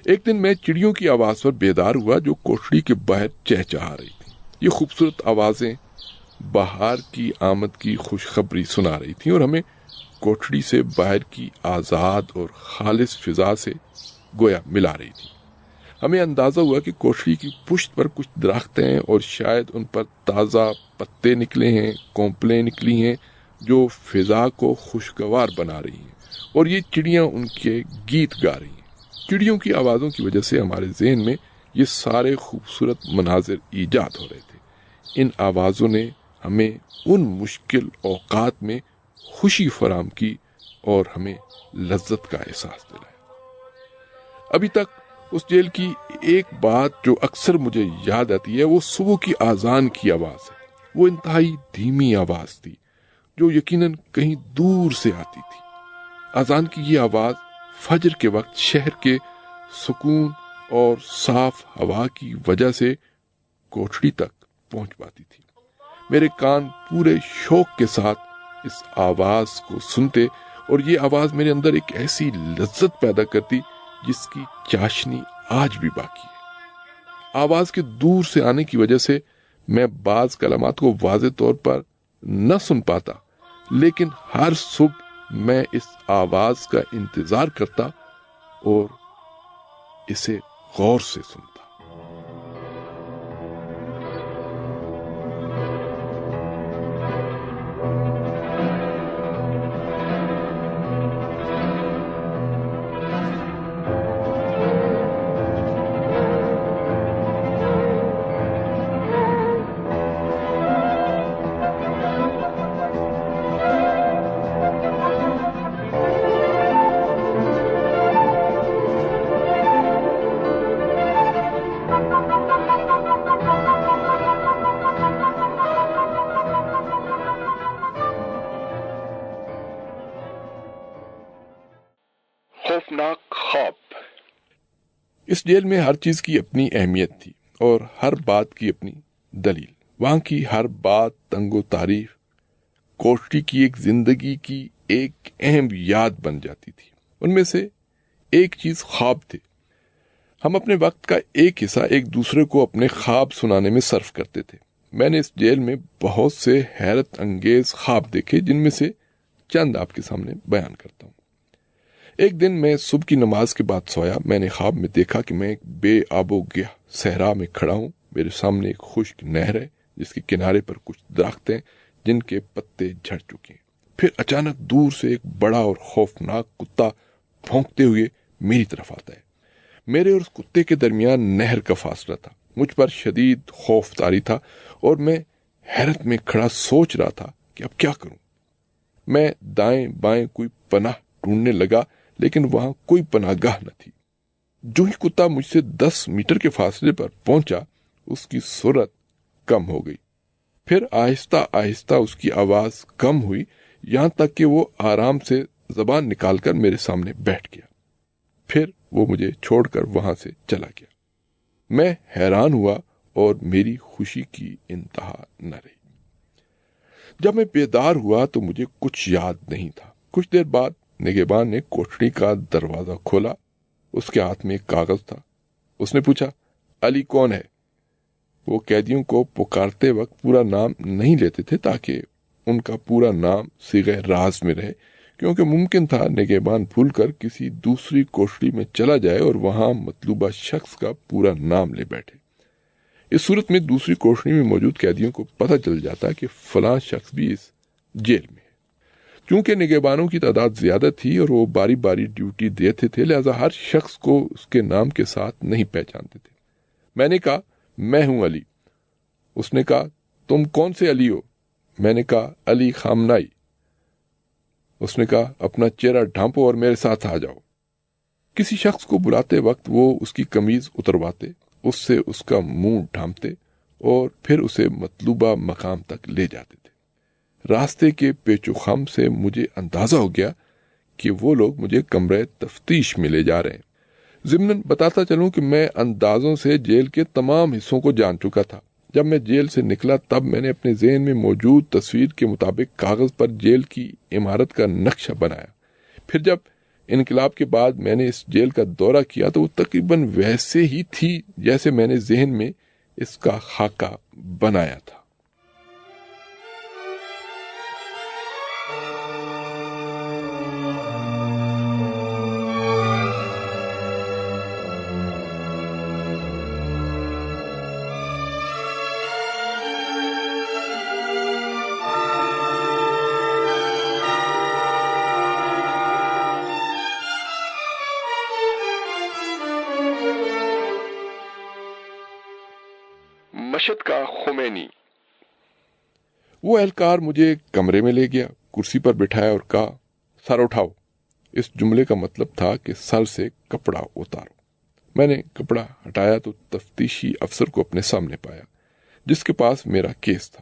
S2: ایک دن میں چڑیوں کی آواز پر بیدار ہوا جو کوٹڑی کے باہر چہچہا رہی تھی۔ یہ خوبصورت آوازیں بہار کی آمد کی خوشخبری سنا رہی تھیں اور ہمیں کوٹڑی سے باہر کی آزاد اور خالص فضا سے گویا ملا رہی تھی۔ ہمیں اندازہ ہوا کہ کوٹڑی کی پشت پر کچھ درخت ہیں اور شاید ان پر تازہ پتے نکلے ہیں، کونپلیں نکلی ہیں جو فضا کو خوشگوار بنا رہی ہیں، اور یہ چڑیاں ان کے گیت گا رہی ہیں۔ چڑیوں کی آوازوں کی وجہ سے ہمارے ذہن میں یہ سارے خوبصورت مناظر ایجاد ہو رہے تھے۔ ان آوازوں نے ہمیں ان مشکل اوقات میں خوشی فراہم کی اور ہمیں لذت کا احساس دلایا۔ ابھی تک اس جیل کی ایک بات جو اکثر مجھے یاد آتی ہے وہ صبح کی اذان کی آواز ہے۔ وہ انتہائی دھیمی آواز تھی جو یقیناً کہیں دور سے آتی تھی۔ اذان کی یہ آواز فجر کے وقت شہر کے سکون اور صاف ہوا کی وجہ سے کوٹڑی تک پہنچ پاتی تھی۔ میرے کان پورے شوق کے ساتھ اس آواز کو سنتے اور یہ آواز میرے اندر ایک ایسی لذت پیدا کرتی جس کی چاشنی آج بھی باقی ہے۔ آواز کے دور سے آنے کی وجہ سے میں بعض کلمات کو واضح طور پر نہ سن پاتا، لیکن ہر صبح میں اس آواز کا انتظار کرتا اور اسے غور سے سنتا۔
S4: خوفناک خواب۔
S2: اس جیل میں ہر چیز کی اپنی اہمیت تھی اور ہر بات کی اپنی دلیل۔ وہاں کی ہر بات تنگ و تعریف کوٹڑی کی ایک زندگی کی ایک اہم یاد بن جاتی تھی۔ ان میں سے ایک چیز خواب تھے۔ ہم اپنے وقت کا ایک حصہ ایک دوسرے کو اپنے خواب سنانے میں صرف کرتے تھے۔ میں نے اس جیل میں بہت سے حیرت انگیز خواب دیکھے جن میں سے چند آپ کے سامنے بیان کرتا ہوں۔ ایک دن میں صبح کی نماز کے بعد سویا۔ میں نے خواب میں دیکھا کہ میں ایک بے آب و گیا صحرا میں کھڑا ہوں۔ میرے سامنے ایک خشک نہر ہے جس کے کنارے پر کچھ درخت ہیں جن کے پتے جھڑ چکے ہیں۔ پھر اچانک دور سے ایک بڑا اور خوفناک کتا بھونکتے ہوئے میری طرف آتا ہے۔ میرے اور اس کتے کے درمیان نہر کا فاصلہ تھا۔ مجھ پر شدید خوف طاری تھا اور میں حیرت میں کھڑا سوچ رہا تھا کہ اب کیا کروں۔ میں دائیں بائیں کوئی پناہ ڈھونڈنے لگا لیکن وہاں کوئی پناہ گاہ نہ تھی۔ جو ہی کتا مجھ سے 10 میٹر کے فاصلے پر پہنچا اس کی سرعت کم ہو گئی، پھر آہستہ آہستہ اس کی آواز کم ہوئی، یہاں تک کہ وہ آرام سے زبان نکال کر میرے سامنے بیٹھ گیا۔ پھر وہ مجھے چھوڑ کر وہاں سے چلا گیا۔ میں حیران ہوا اور میری خوشی کی انتہا نہ رہی۔ جب میں بیدار ہوا تو مجھے کچھ یاد نہیں تھا۔ کچھ دیر بعد نگہبان نے کوٹڑی کا دروازہ کھولا۔ اس کے ہاتھ میں ایک کاغذ تھا۔ اس نے پوچھا، علی کون ہے؟ وہ قیدیوں کو پکارتے وقت پورا نام نہیں لیتے تھے تاکہ ان کا پورا نام صیغہ راز میں رہے، کیونکہ ممکن تھا نگہبان بھول کر کسی دوسری کوٹڑی میں چلا جائے اور وہاں مطلوبہ شخص کا پورا نام لے بیٹھے۔ اس صورت میں دوسری کوٹڑی میں موجود قیدیوں کو پتہ چل جاتا کہ فلاں شخص بھی اس جیل میں ہے۔ چونکہ نگہبانوں کی تعداد زیادہ تھی اور وہ باری باری ڈیوٹی دیتے تھے، لہذا ہر شخص کو اس کے نام کے ساتھ نہیں پہچانتے تھے۔ میں نے کہا، میں ہوں علی۔ اس نے کہا، تم کون سے علی ہو؟ میں نے کہا، علی خامنائی۔ اس نے کہا، اپنا چہرہ ڈھانپو اور میرے ساتھ آ جاؤ۔ کسی شخص کو بلاتے وقت وہ اس کی قمیض اترواتے، اس سے اس کا منہ ڈھانپتے اور پھر اسے مطلوبہ مقام تک لے جاتے تھے۔ راستے کے پیچ و خم سے مجھے اندازہ ہو گیا کہ وہ لوگ مجھے کمرے تفتیش میں لے جا رہے ہیں۔ ضمناً بتاتا چلوں کہ میں اندازوں سے جیل کے تمام حصوں کو جان چکا تھا۔ جب میں جیل سے نکلا تب میں نے اپنے ذہن میں موجود تصویر کے مطابق کاغذ پر جیل کی عمارت کا نقشہ بنایا۔ پھر جب انقلاب کے بعد میں نے اس جیل کا دورہ کیا تو وہ تقریباً ویسے ہی تھی جیسے میں نے ذہن میں اس کا خاکہ بنایا تھا۔
S4: مشہد کا خمینی۔
S2: وہ اہلکار مجھے کمرے میں لے گیا، کرسی پر بٹھایا اور کہا، سر اٹھاؤ۔ اس جملے کا مطلب تھا کہ سر سے کپڑا اتارو۔ میں نے کپڑا ہٹایا تو تفتیشی افسر کو اپنے سامنے پایا جس کے پاس میرا کیس تھا۔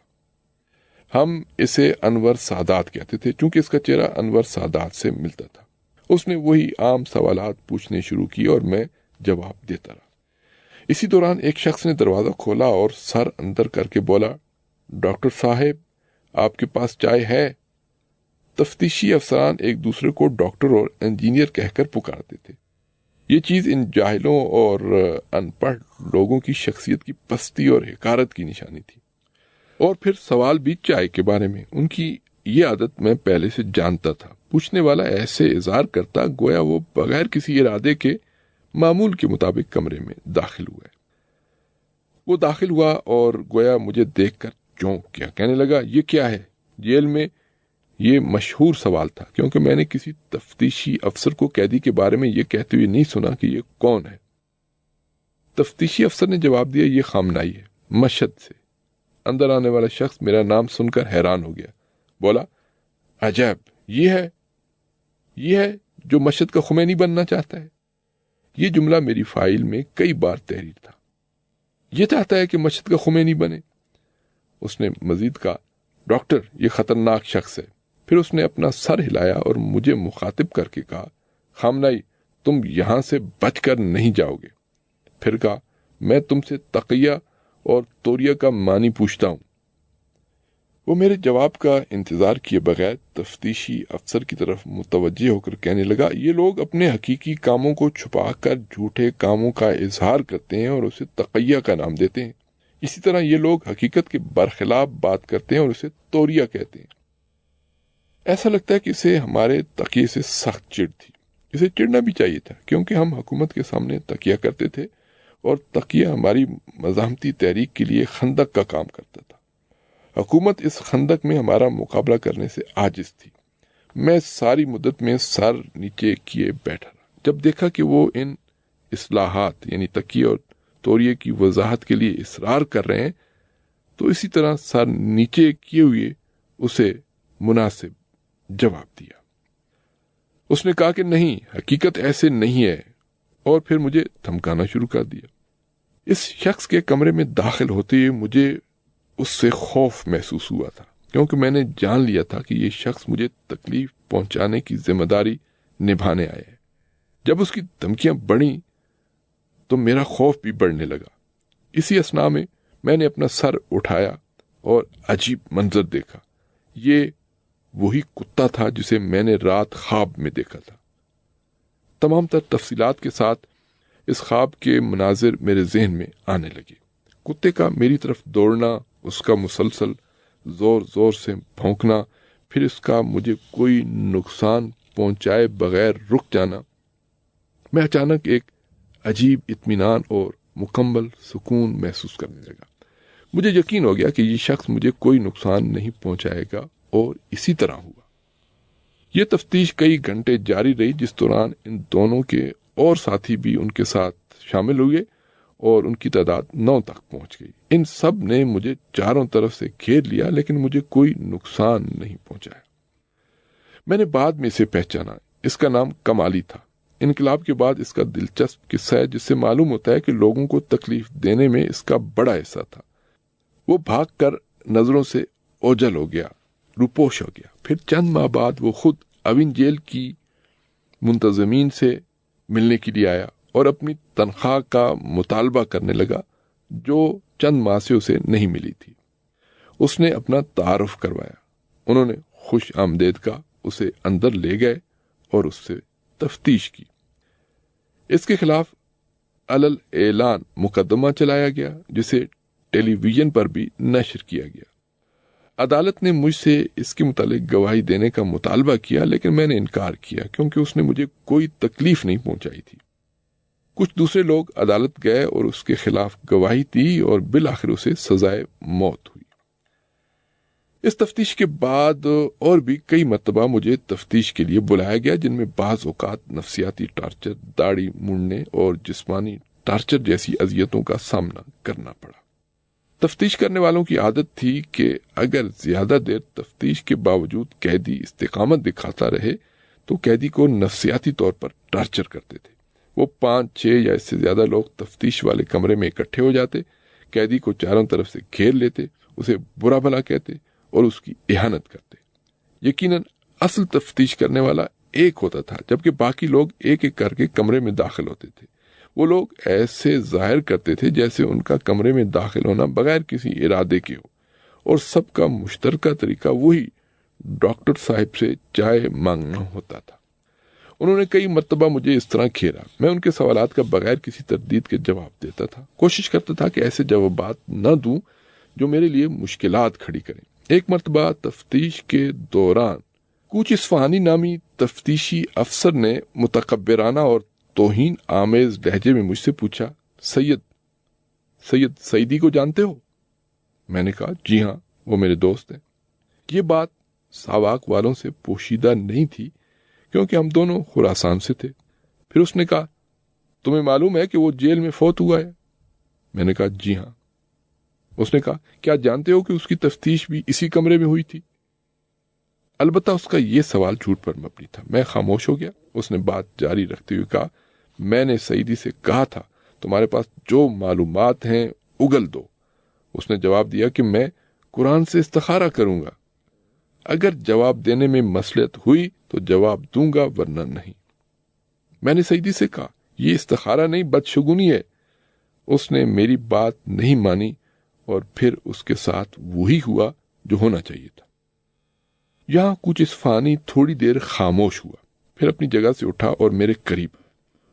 S2: ہم اسے انور سادات کہتے تھے چونکہ اس کا چہرہ انور سادات سے ملتا تھا۔ اس نے وہی عام سوالات پوچھنے شروع کی اور میں جواب دیتا رہا۔ اسی دوران ایک شخص نے دروازہ کھولا اور سر اندر کر کے بولا، ڈاکٹر صاحب آپ کے پاس چائے ہے؟ تفتیشی افسران ایک دوسرے کو ڈاکٹر اور انجینئر کہہ کر پکارتے تھے۔ یہ چیز ان جاہلوں اور ان پڑھ لوگوں کی شخصیت کی پستی اور حقارت کی نشانی تھی۔ اور پھر سوال بھی چائے کے بارے میں۔ ان کی یہ عادت میں پہلے سے جانتا تھا۔ پوچھنے والا ایسے اظہار کرتا گویا وہ بغیر کسی ارادے کے معمول کے مطابق کمرے میں داخل ہوا ہے۔ وہ داخل ہوا اور گویا مجھے دیکھ کر چونک گیا، کہنے لگا، یہ کیا ہے؟ جیل میں یہ مشہور سوال تھا کیونکہ میں نے کسی تفتیشی افسر کو قیدی کے بارے میں یہ کہتے ہوئے نہیں سنا کہ یہ کون ہے۔ تفتیشی افسر نے جواب دیا، یہ خامنائی ہے، مشہد سے۔ اندر آنے والا شخص میرا نام سن کر حیران ہو گیا، بولا، عجب، یہ ہے جو مشہد کا خمینی بننا چاہتا ہے۔ یہ جملہ میری فائل میں کئی بار تحریر تھا۔ یہ چاہتا ہے کہ مشہد کا خمینی بنے۔ اس نے مزید کہا، ڈاکٹر یہ خطرناک شخص ہے۔ پھر اس نے اپنا سر ہلایا اور مجھے مخاطب کر کے کہا، خامنائی تم یہاں سے بچ کر نہیں جاؤ گے۔ پھر کہا، میں تم سے تقیہ اور توریہ کا معنی پوچھتا ہوں۔ وہ میرے جواب کا انتظار کیے بغیر تفتیشی افسر کی طرف متوجہ ہو کر کہنے لگا، یہ لوگ اپنے حقیقی کاموں کو چھپا کر جھوٹے کاموں کا اظہار کرتے ہیں اور اسے تقیہ کا نام دیتے ہیں۔ اسی طرح یہ لوگ حقیقت کے برخلاف بات کرتے ہیں اور اسے توریہ کہتے ہیں۔ ایسا لگتا ہے کہ اسے ہمارے تقیے سے سخت چڑ تھی۔ اسے چڑنا بھی چاہیے تھا کیونکہ ہم حکومت کے سامنے تقیہ کرتے تھے اور تقیہ ہماری مزاحمتی تحریک کے لیے خندق کا کام کرتا تھا۔ حکومت اس خندق میں ہمارا مقابلہ کرنے سے عاجز تھی۔ میں ساری مدت میں سر نیچے کیے بیٹھا رہا۔ جب دیکھا کہ وہ ان اصلاحات یعنی تکیے اور توریے کی وضاحت کے لیے اصرار کر رہے ہیں تو اسی طرح سر نیچے کیے ہوئے اسے مناسب جواب دیا۔ اس نے کہا کہ نہیں، حقیقت ایسے نہیں ہے، اور پھر مجھے دھمکانا شروع کر دیا۔ اس شخص کے کمرے میں داخل ہوتے ہوئے مجھے اس سے خوف محسوس ہوا تھا، کیونکہ میں نے جان لیا تھا کہ یہ شخص مجھے تکلیف پہنچانے کی ذمہ داری نبھانے آیا ہے۔ جب اس کی دھمکیاں بڑھیں تو میرا خوف بھی بڑھنے لگا۔ اسی اثناء میں میں نے اپنا سر اٹھایا اور عجیب منظر دیکھا۔ یہ وہی کتا تھا جسے میں نے رات خواب میں دیکھا تھا۔ تمام تر تفصیلات کے ساتھ اس خواب کے مناظر میرے ذہن میں آنے لگے۔ کتے کا میری طرف دوڑنا، اس کا مسلسل زور زور سے بھونکنا، پھر اس کا مجھے کوئی نقصان پہنچائے بغیر رک جانا۔ میں اچانک ایک عجیب اطمینان اور مکمل سکون محسوس کرنے لگا۔ مجھے یقین ہو گیا کہ یہ شخص مجھے کوئی نقصان نہیں پہنچائے گا، اور اسی طرح ہوا۔ یہ تفتیش کئی گھنٹے جاری رہی، جس دوران ان دونوں کے اور ساتھی بھی ان کے ساتھ شامل ہوئے اور ان کی تعداد 9 تک پہنچ گئی۔ ان سب نے مجھے چاروں طرف سے گھیر لیا، لیکن مجھے کوئی نقصان نہیں پہنچایا۔ میں نے بعد میں اسے پہچانا، اس کا نام کمالی تھا۔ انقلاب کے بعد اس کا دلچسپ قصہ ہے، جس سے معلوم ہوتا ہے کہ لوگوں کو تکلیف دینے میں اس کا بڑا حصہ تھا۔ وہ بھاگ کر نظروں سے اوجھل ہو گیا، روپوش ہو گیا۔ پھر چند ماہ بعد وہ خود اوین جیل کی منتظمین سے ملنے کے لیے آیا اور اپنی تنخواہ کا مطالبہ کرنے لگا، جو چند ماہ سے اسے نہیں ملی تھی۔ اس نے اپنا تعارف کروایا، انہوں نے خوش آمدید کہا، اسے اندر لے گئے اور اس سے تفتیش کی۔ اس کے خلاف علل اعلان مقدمہ چلایا گیا، جسے ٹیلی ویژن پر بھی نشر کیا گیا۔ عدالت نے مجھ سے اس کے متعلق گواہی دینے کا مطالبہ کیا، لیکن میں نے انکار کیا، کیونکہ اس نے مجھے کوئی تکلیف نہیں پہنچائی تھی۔ کچھ دوسرے لوگ عدالت گئے اور اس کے خلاف گواہی دی، اور بالآخر اسے سزائے موت ہوئی۔ اس تفتیش کے بعد اور بھی کئی مرتبہ مجھے تفتیش کے لیے بلایا گیا، جن میں بعض اوقات نفسیاتی ٹارچر، داڑھی مڑنے اور جسمانی ٹارچر جیسی اذیتوں کا سامنا کرنا پڑا۔ تفتیش کرنے والوں کی عادت تھی کہ اگر زیادہ دیر تفتیش کے باوجود قیدی استقامت دکھاتا رہے تو قیدی کو نفسیاتی طور پر ٹارچر کرتے تھے۔ وہ 5، 6 یا اس سے زیادہ لوگ تفتیش والے کمرے میں اکٹھے ہو جاتے، قیدی کو چاروں طرف سے گھیر لیتے، اسے برا بھلا کہتے اور اس کی اہانت کرتے۔ یقیناً اصل تفتیش کرنے والا ایک ہوتا تھا، جبکہ باقی لوگ ایک ایک کر کے کمرے میں داخل ہوتے تھے۔ وہ لوگ ایسے ظاہر کرتے تھے جیسے ان کا کمرے میں داخل ہونا بغیر کسی ارادے کے ہو، اور سب کا مشترکہ طریقہ وہی ڈاکٹر صاحب سے چائے مانگنا ہوتا تھا۔ انہوں نے کئی مرتبہ مجھے اس طرح گھیرا، میں ان کے سوالات کا بغیر کسی تردید کے جواب دیتا تھا، کوشش کرتا تھا کہ ایسے جوابات نہ دوں جو میرے لیے مشکلات کھڑی کریں۔ ایک مرتبہ تفتیش کے دوران کوچ اصفہانی نامی تفتیشی افسر نے متکبرانہ اور توہین آمیز لہجے میں مجھ سے پوچھا، سید سعیدی کو جانتے ہو؟ میں نے کہا جی ہاں، وہ میرے دوست ہیں۔ یہ بات ساواک والوں سے پوشیدہ نہیں تھی، کیونکہ ہم دونوں خراسان سے تھے۔ پھر اس نے کہا، تمہیں معلوم ہے کہ وہ جیل میں فوت ہوا ہے؟ میں نے کہا جی ہاں۔ اس نے کہا، کیا جانتے ہو کہ اس کی تفتیش بھی اسی کمرے میں ہوئی تھی؟ البتہ اس کا یہ سوال جھوٹ پر مبنی تھا۔ میں خاموش ہو گیا۔ اس نے بات جاری رکھتے ہوئے کہا، میں نے سعیدی سے کہا تھا تمہارے پاس جو معلومات ہیں اگل دو۔ اس نے جواب دیا کہ میں قرآن سے استخارہ کروں گا، اگر جواب دینے میں مصلحت ہوئی تو جواب دوں گا، ورنہ نہیں۔ میں نے سعیدی سے کہا، یہ استخارہ نہیں، بدشگونی ہے۔ اس نے میری بات نہیں مانی، اور پھر اس کے ساتھ وہی ہوا جو ہونا چاہیے تھا۔ یہاں کوچ اصفہانی تھوڑی دیر خاموش ہوا، پھر اپنی جگہ سے اٹھا اور میرے قریب آیا۔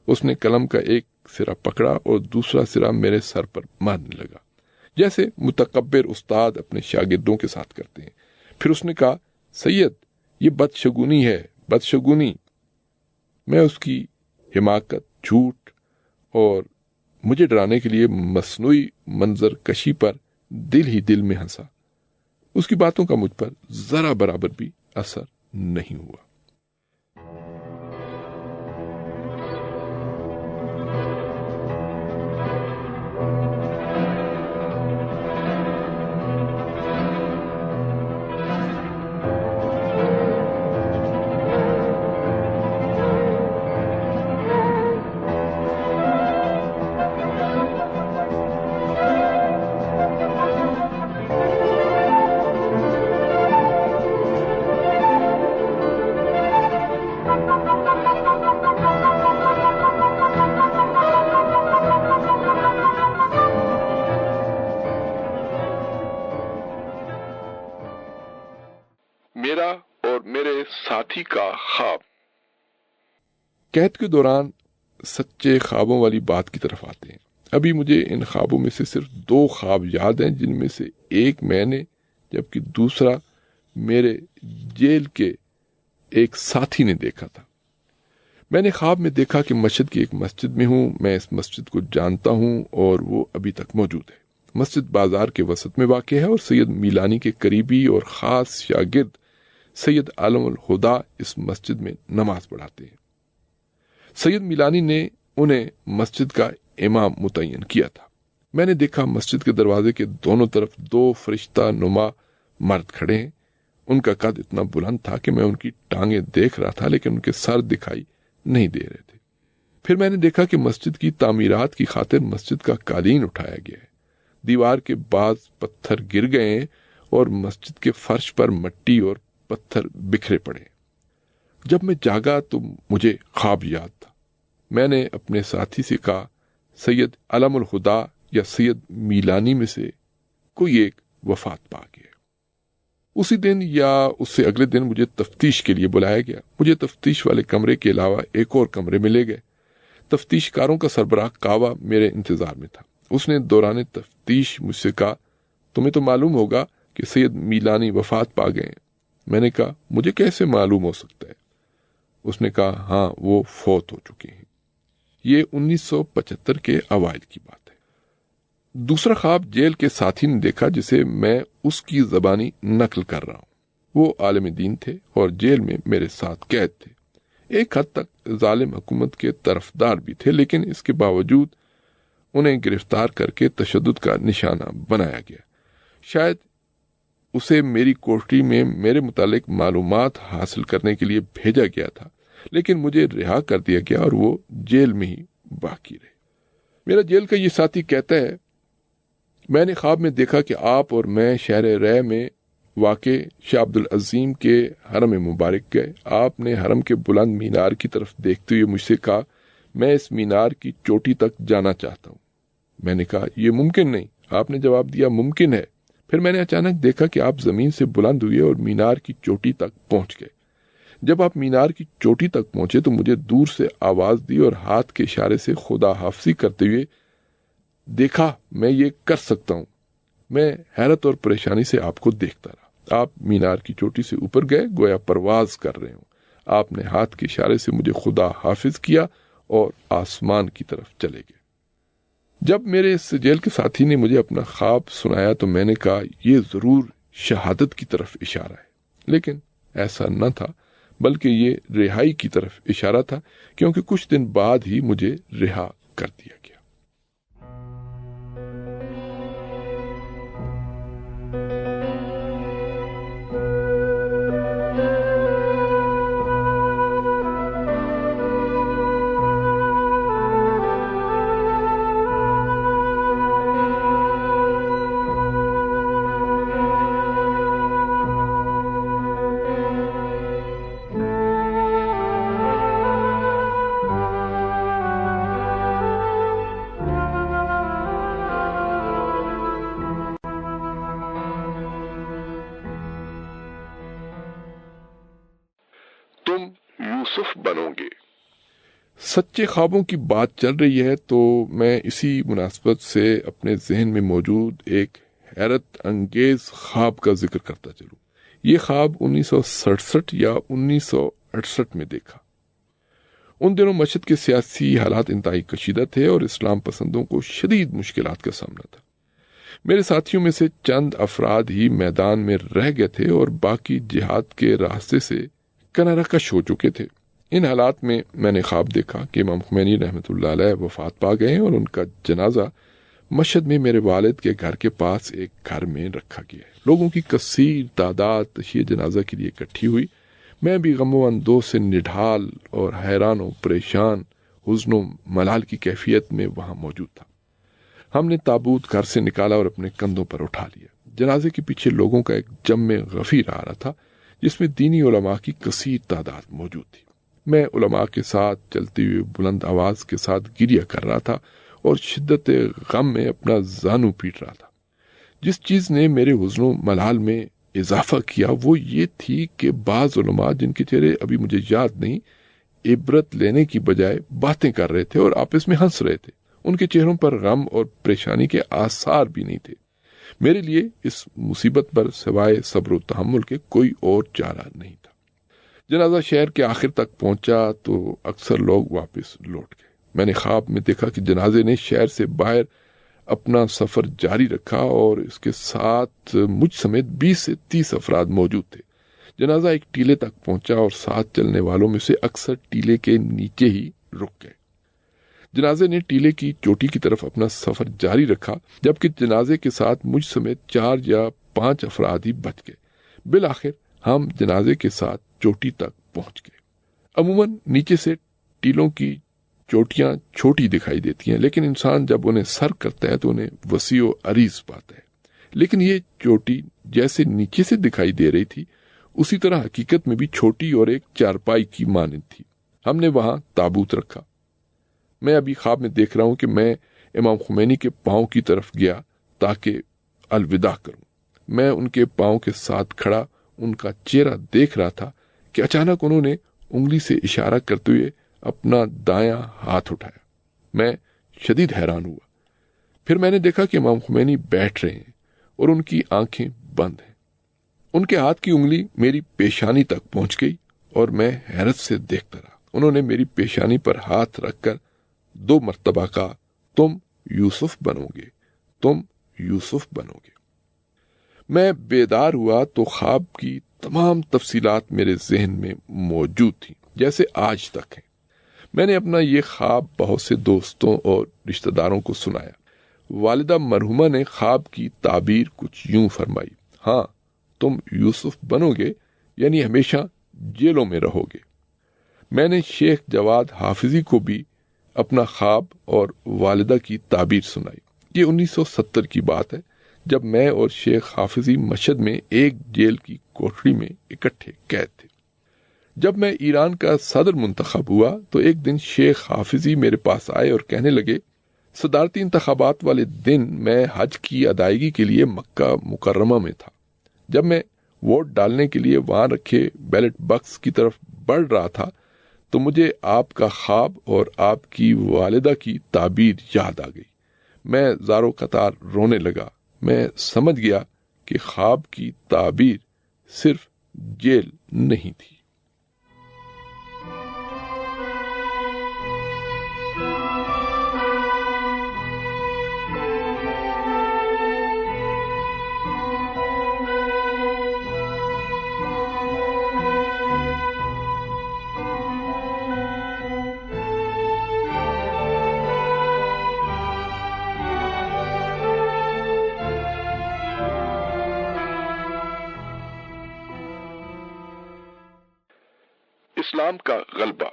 S2: اس نے قلم کا ایک سرا پکڑا اور دوسرا سرا میرے سر پر مارنے لگا، جیسے متکبر استاد اپنے شاگردوں کے ساتھ کرتے ہیں۔ پھر اس نے کہا، سید یہ بدشگونی ہے، بدشگونی۔ میں اس کی حماقت، جھوٹ اور مجھے ڈرانے کے لیے مصنوعی منظر کشی پر دل ہی دل میں ہنسا۔ اس کی باتوں کا مجھ پر ذرا برابر بھی اثر نہیں ہوا۔
S4: میرا اور میرے ساتھی کا خواب۔
S2: قید کے دوران سچے خوابوں والی بات کی طرف آتے ہیں۔ ابھی مجھے ان خوابوں میں سے صرف 2 خواب یاد ہیں، جن میں سے ایک میں نے جبکہ دوسرا میرے جیل کے ایک ساتھی نے دیکھا تھا۔ میں نے خواب میں دیکھا کہ مشہد کی ایک مسجد میں ہوں، میں اس مسجد کو جانتا ہوں اور وہ ابھی تک موجود ہے۔ مسجد بازار کے وسط میں واقع ہے اور سید میلانی کے قریبی اور خاص شاگرد سید عالم الہدا اس مسجد میں نماز پڑھاتے ہیں۔ سید میلانی نے انہیں مسجد کا امام متعین کیا تھا۔ میں نے دیکھا مسجد کے دروازے کے دونوں طرف 2 فرشتہ نما مرد کھڑے ہیں۔ ان کا قد اتنا بلند تھا کہ میں ان کی ٹانگیں دیکھ رہا تھا، لیکن ان کے سر دکھائی نہیں دے رہے تھے۔ پھر میں نے دیکھا کہ مسجد کی تعمیرات کی خاطر مسجد کا قالین اٹھایا گیا ہے۔ دیوار کے بعض پتھر گر گئے ہیں اور مسجد کے فرش پر مٹی اور پتھر بکھرے پڑے۔ جب میں جاگا تو مجھے خواب یاد تھا۔ میں نے اپنے ساتھی سے کہا، سید علم الہدا یا سید میلانی میں سے کوئی ایک وفات پا گیا۔ اسی دن یا اس سے اگلے دن مجھے تفتیش کے لیے بلایا گیا۔ مجھے تفتیش والے کمرے کے علاوہ ایک اور کمرے میں لے گئے۔ تفتیش کاروں کا سربراہ کعوہ میرے انتظار میں تھا۔ اس نے دوران تفتیش مجھ سے کہا، تمہیں تو معلوم ہوگا کہ سید میلانی وفات پا گئے ہیں۔ میں نے کہا، مجھے کیسے معلوم ہو سکتا ہے؟ اس نے کہا، ہاں وہ فوت ہو چکے ہیں۔ یہ 1975 کے اوائل کی بات ہے۔ دوسرا خواب جیل کے ساتھی نے دیکھا جسے میں اس کی زبانی نقل کر رہا ہوں۔ وہ عالم دین تھے اور جیل میں میرے ساتھ قید تھے۔ ایک حد تک ظالم حکومت کے طرفدار بھی تھے، لیکن اس کے باوجود انہیں گرفتار کر کے تشدد کا نشانہ بنایا گیا۔ شاید اسے میری کوٹری میں میرے متعلق معلومات حاصل کرنے کے لیے بھیجا گیا تھا، لیکن مجھے رہا کر دیا گیا اور وہ جیل میں ہی باقی رہے۔ میرا جیل کا یہ ساتھی کہتا ہے، میں نے خواب میں دیکھا کہ آپ اور میں شہر رے میں واقع شاہ عبد العظیم کے حرم مبارک گئے۔ آپ نے حرم کے بلند مینار کی طرف دیکھتے ہوئے مجھ سے کہا، میں اس مینار کی چوٹی تک جانا چاہتا ہوں۔ میں نے کہا، یہ ممکن نہیں۔ آپ نے جواب دیا، ممکن ہے۔ پھر میں نے اچانک دیکھا کہ آپ زمین سے بلند ہوئے اور مینار کی چوٹی تک پہنچ گئے۔ جب آپ مینار کی چوٹی تک پہنچے تو مجھے دور سے آواز دی اور ہاتھ کے اشارے سے خدا حافظی کرتے ہوئے دیکھا میں یہ کر سکتا ہوں۔ میں حیرت اور پریشانی سے آپ کو دیکھتا رہا۔ آپ مینار کی چوٹی سے اوپر گئے، گویا پرواز کر رہے ہوں۔ آپ نے ہاتھ کے اشارے سے مجھے خدا حافظ کیا اور آسمان کی طرف چلے گئے۔ جب میرے اس جیل کے ساتھی نے مجھے اپنا خواب سنایا تو میں نے کہا، یہ ضرور شہادت کی طرف اشارہ ہے، لیکن ایسا نہ تھا، بلکہ یہ رہائی کی طرف اشارہ تھا، کیونکہ کچھ دن بعد ہی مجھے رہا کر دیا گیا۔
S4: تم یوسف بنو گے۔
S2: سچے خوابوں کی بات چل رہی ہے تو میں اسی مناسبت سے اپنے ذہن میں موجود ایک حیرت انگیز خواب کا ذکر کرتا چلوں۔ یہ خواب 1967 یا 1968 میں دیکھا۔ ان دنوں مشہد کے سیاسی حالات انتہائی کشیدہ تھے اور اسلام پسندوں کو شدید مشکلات کا سامنا تھا۔ میرے ساتھیوں میں سے چند افراد ہی میدان میں رہ گئے تھے اور باقی جہاد کے راستے سے کنارہ کش ہو چکے تھے۔ ان حالات میں نے خواب دیکھا کہ امام خمینی رحمۃ اللہ علیہ وفات پا گئے اور ان کا جنازہ مشہد میں میرے والد کے گھر کے پاس ایک گھر میں رکھا گیا ہے۔ لوگوں کی کثیر تعداد تشییع جنازہ کے لیے اکٹھی ہوئی۔ میں بھی غم و اندوہ سے نڈھال اور حیران و پریشان، حزن و ملال کی کیفیت میں وہاں موجود تھا۔ ہم نے تابوت گھر سے نکالا اور اپنے کندھوں پر اٹھا لیا۔ جنازے کے پیچھے لوگوں کا ایک جم غفیر آ رہا تھا جس میں دینی علماء کی کثیر تعداد موجود تھی۔ میں علماء کے ساتھ چلتے ہوئے بلند آواز کے ساتھ گریہ کر رہا تھا اور شدت غم میں اپنا زانو پیٹ رہا تھا۔ جس چیز نے میرے حزن و ملال میں اضافہ کیا وہ یہ تھی کہ بعض علماء جن کے چہرے ابھی مجھے یاد نہیں، عبرت لینے کی بجائے باتیں کر رہے تھے اور آپس میں ہنس رہے تھے۔ ان کے چہروں پر غم اور پریشانی کے آثار بھی نہیں تھے۔ میرے لیے اس مصیبت پر سوائے صبر و تحمل کے کوئی اور چارہ نہیں تھا۔ جنازہ شہر کے آخر تک پہنچا تو اکثر لوگ واپس لوٹ گئے۔ میں نے خواب میں دیکھا کہ جنازے نے شہر سے باہر اپنا سفر جاری رکھا اور اس کے ساتھ مجھ سمیت 20 سے 30 افراد موجود تھے۔ جنازہ ایک ٹیلے تک پہنچا اور ساتھ چلنے والوں میں سے اکثر ٹیلے کے نیچے ہی رک گئے۔ جنازے نے ٹیلے کی چوٹی کی طرف اپنا سفر جاری رکھا، جبکہ جنازے کے ساتھ مجھ سمیت 4 یا 5 افراد ہی بچ گئے۔ بالآخر ہم جنازے کے ساتھ چوٹی تک پہنچ گئے۔ عموماً نیچے سے ٹیلوں کی چوٹیاں چھوٹی دکھائی دیتی ہیں، لیکن انسان جب انہیں سر کرتا ہے تو انہیں وسیع و عریض پاتا ہے۔ لیکن یہ چوٹی جیسے نیچے سے دکھائی دے رہی تھی اسی طرح حقیقت میں بھی چھوٹی اور ایک چارپائی کی مانند تھی۔ ہم نے وہاں تابوت رکھا۔ میں ابھی خواب میں دیکھ رہا ہوں کہ میں امام خمینی کے پاؤں کی طرف گیا تاکہ الوداع کروں۔ میں ان کے پاؤں کے ساتھ کھڑا ان کا چہرہ دیکھ رہا تھا کہ اچانک انہوں نے انگلی سے اشارہ کرتے ہوئے اپنا دایاں ہاتھ اٹھایا۔ میں شدید حیران ہوا۔ پھر میں نے دیکھا کہ امام خمینی بیٹھ رہے ہیں اور ان کی آنکھیں بند ہیں۔ ان کے ہاتھ کی انگلی میری پیشانی تک پہنچ گئی اور میں حیرت سے دیکھتا رہا۔ انہوں نے میری پیشانی پر ہاتھ رکھ کر 2 مرتبہ کہا، تم یوسف بنو گے، تم یوسف بنو گے۔ میں بیدار ہوا تو خواب کی تمام تفصیلات میرے ذہن میں موجود تھیں جیسے آج تک ہیں۔ میں نے اپنا یہ خواب بہت سے دوستوں اور رشتہ داروں کو سنایا۔ والدہ مرحومہ نے خواب کی تعبیر کچھ یوں فرمائی، ہاں تم یوسف بنو گے یعنی ہمیشہ جیلوں میں رہو گے۔ میں نے شیخ جواد حافظی کو بھی اپنا خواب اور والدہ کی تعبیر سنائی۔ یہ 1970 کی بات ہے جب میں اور شیخ حافظی مشہد میں ایک جیل کی کوٹڑی میں اکٹھے قید تھے۔ جب میں ایران کا صدر منتخب ہوا تو ایک دن شیخ حافظی میرے پاس آئے اور کہنے لگے، صدارتی انتخابات والے دن میں حج کی ادائیگی کے لیے مکہ مکرمہ میں تھا۔ جب میں ووٹ ڈالنے کے لیے وہاں رکھے بیلٹ باکس کی طرف بڑھ رہا تھا تو مجھے آپ کا خواب اور آپ کی والدہ کی تعبیر یاد آ گئی۔ میں زارو قطار رونے لگا۔ میں سمجھ گیا کہ خواب کی تعبیر صرف جیل نہیں تھی۔
S4: اسلام کا غلبہ۔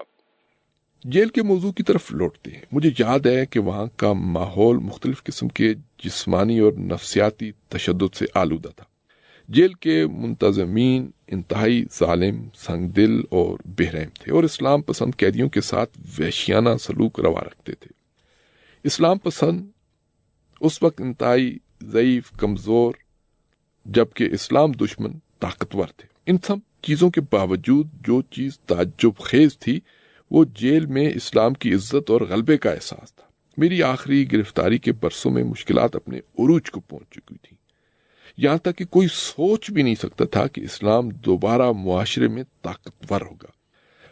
S2: جیل کے موضوع کی طرف لوٹتے ہیں۔ مجھے یاد ہے کہ وہاں کا ماحول مختلف قسم کے جسمانی اور نفسیاتی تشدد سے آلودہ تھا۔ جیل کے منتظمین انتہائی ظالم، سنگ دل اور بے رحم تھے اور اسلام پسند قیدیوں کے ساتھ وحشیانہ سلوک روا رکھتے تھے۔ اسلام پسند اس وقت انتہائی ضعیف، کمزور، جبکہ اسلام دشمن طاقتور تھے۔ ان سب چیزوں کے باوجود جو چیز تعجب خیز تھی وہ جیل میں اسلام کی عزت اور غلبے کا احساس تھا۔ میری آخری گرفتاری کے برسوں میں مشکلات اپنے عروج کو پہنچ چکی تھیں، یہاں تک کہ کوئی سوچ بھی نہیں سکتا تھا کہ اسلام دوبارہ معاشرے میں طاقتور ہوگا۔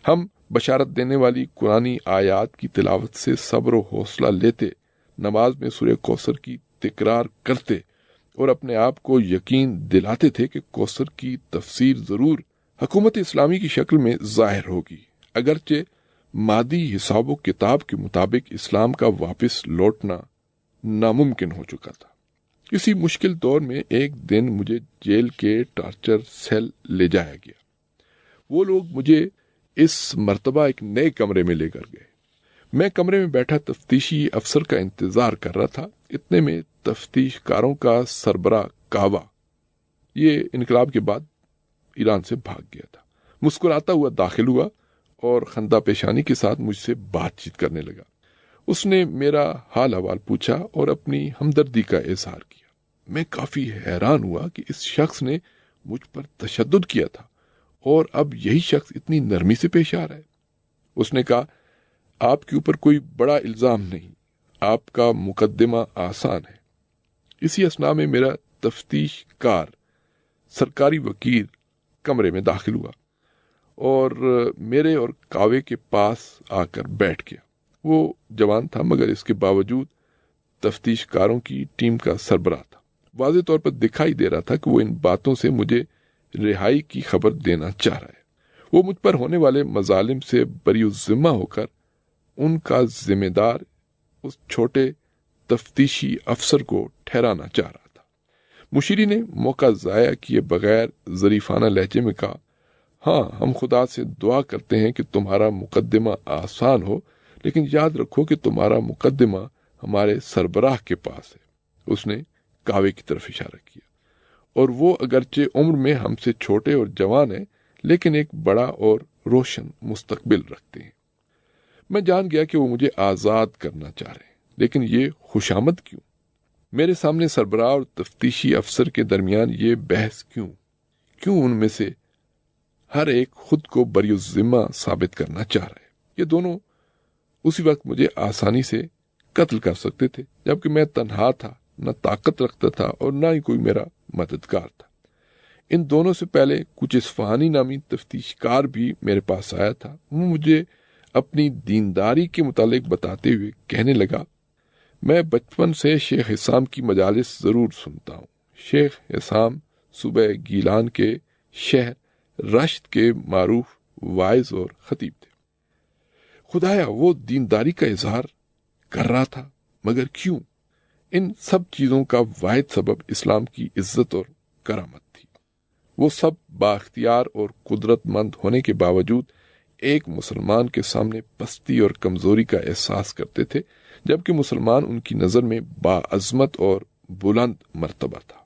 S2: ہم بشارت دینے والی قرآنی آیات کی تلاوت سے صبر و حوصلہ لیتے، نماز میں سورہ کوثر کی تکرار کرتے اور اپنے آپ کو یقین دلاتے تھے کہ کوثر کی تفسیر ضرور حکومت اسلامی کی شکل میں ظاہر ہوگی، اگرچہ مادی حساب و کتاب کے مطابق اسلام کا واپس لوٹنا ناممکن ہو چکا تھا۔ اسی مشکل دور میں ایک دن مجھے جیل کے ٹارچر سیل لے جایا گیا۔ وہ لوگ مجھے اس مرتبہ ایک نئے کمرے میں لے کر گئے۔ میں کمرے میں بیٹھا تفتیشی افسر کا انتظار کر رہا تھا۔ اتنے میں تفتیش کاروں کا سربراہ کعوہ، یہ انقلاب کے بعد ایران سے بھاگ گیا تھا، مسکراتا ہوا داخل ہوا اور خندہ پیشانی کے ساتھ مجھ سے بات چیت کرنے لگا۔ اس نے میرا حال احوال پوچھا اور اپنی ہمدردی کا اظہار کیا۔ میں کافی حیران ہوا کہ اس شخص نے مجھ پر تشدد کیا تھا اور اب یہی شخص اتنی نرمی سے پیش آ رہا ہے۔ اس نے کہا، آپ کے اوپر کوئی بڑا الزام نہیں، آپ کا مقدمہ آسان ہے۔ اسی اثناء میں میرا تفتیش کار سرکاری وکیل کمرے میں داخل ہوا اور میرے اور کعوے کے پاس آ کر بیٹھ گیا۔ وہ جوان تھا مگر اس کے باوجود تفتیش کاروں کی ٹیم کا سربراہ تھا۔ واضح طور پر دکھائی دے رہا تھا کہ وہ ان باتوں سے مجھے رہائی کی خبر دینا چاہ رہا ہے۔ وہ مجھ پر ہونے والے مظالم سے بری الذمہ ہو کر ان کا ذمہ دار اس چھوٹے تفتیشی افسر کو ٹھہرانا چاہ رہا تھا۔ مشیری نے موقع ضائع کیے بغیر ظریفانہ لہجے میں کہا، ہاں، ہم خدا سے دعا کرتے ہیں کہ تمہارا مقدمہ آسان ہو، لیکن یاد رکھو کہ تمہارا مقدمہ ہمارے سربراہ کے پاس ہے۔ اس نے کعوے کی طرف اشارہ کیا، اور وہ اگرچہ عمر میں ہم سے چھوٹے اور جوان ہیں، لیکن ایک بڑا اور روشن مستقبل رکھتے ہیں۔ میں جان گیا کہ وہ مجھے آزاد کرنا چاہ رہے ہیں، لیکن یہ خوشامد کیوں؟ میرے سامنے سربراہ اور تفتیشی افسر کے درمیان یہ بحث کیوں ان میں سے ہر ایک خود کو بری الذمہ ثابت کرنا چاہ رہا ہے؟ یہ دونوں اسی وقت مجھے آسانی سے قتل کر سکتے تھے، جبکہ میں تنہا تھا، نہ طاقت رکھتا تھا اور نہ ہی کوئی میرا مددگار تھا۔ ان دونوں سے پہلے کچھ اصفہانی نامی تفتیش کار بھی میرے پاس آیا تھا۔ وہ مجھے اپنی دینداری کے متعلق بتاتے ہوئے کہنے لگا، میں بچپن سے شیخ حسام کی مجالس ضرور سنتا ہوں۔ شیخ حسام صوبہ گیلان کے شہر رشت کے معروف واعظ اور خطیب تھے۔ خدایا، وہ دینداری کا اظہار کر رہا تھا، مگر کیوں؟ ان سب چیزوں کا واحد سبب اسلام کی عزت اور کرامت تھی۔ وہ سب بااختیار اور قدرت مند ہونے کے باوجود ایک مسلمان کے سامنے پستی اور کمزوری کا احساس کرتے تھے، جبکہ مسلمان ان کی نظر میں باعظمت اور بلند مرتبہ تھا۔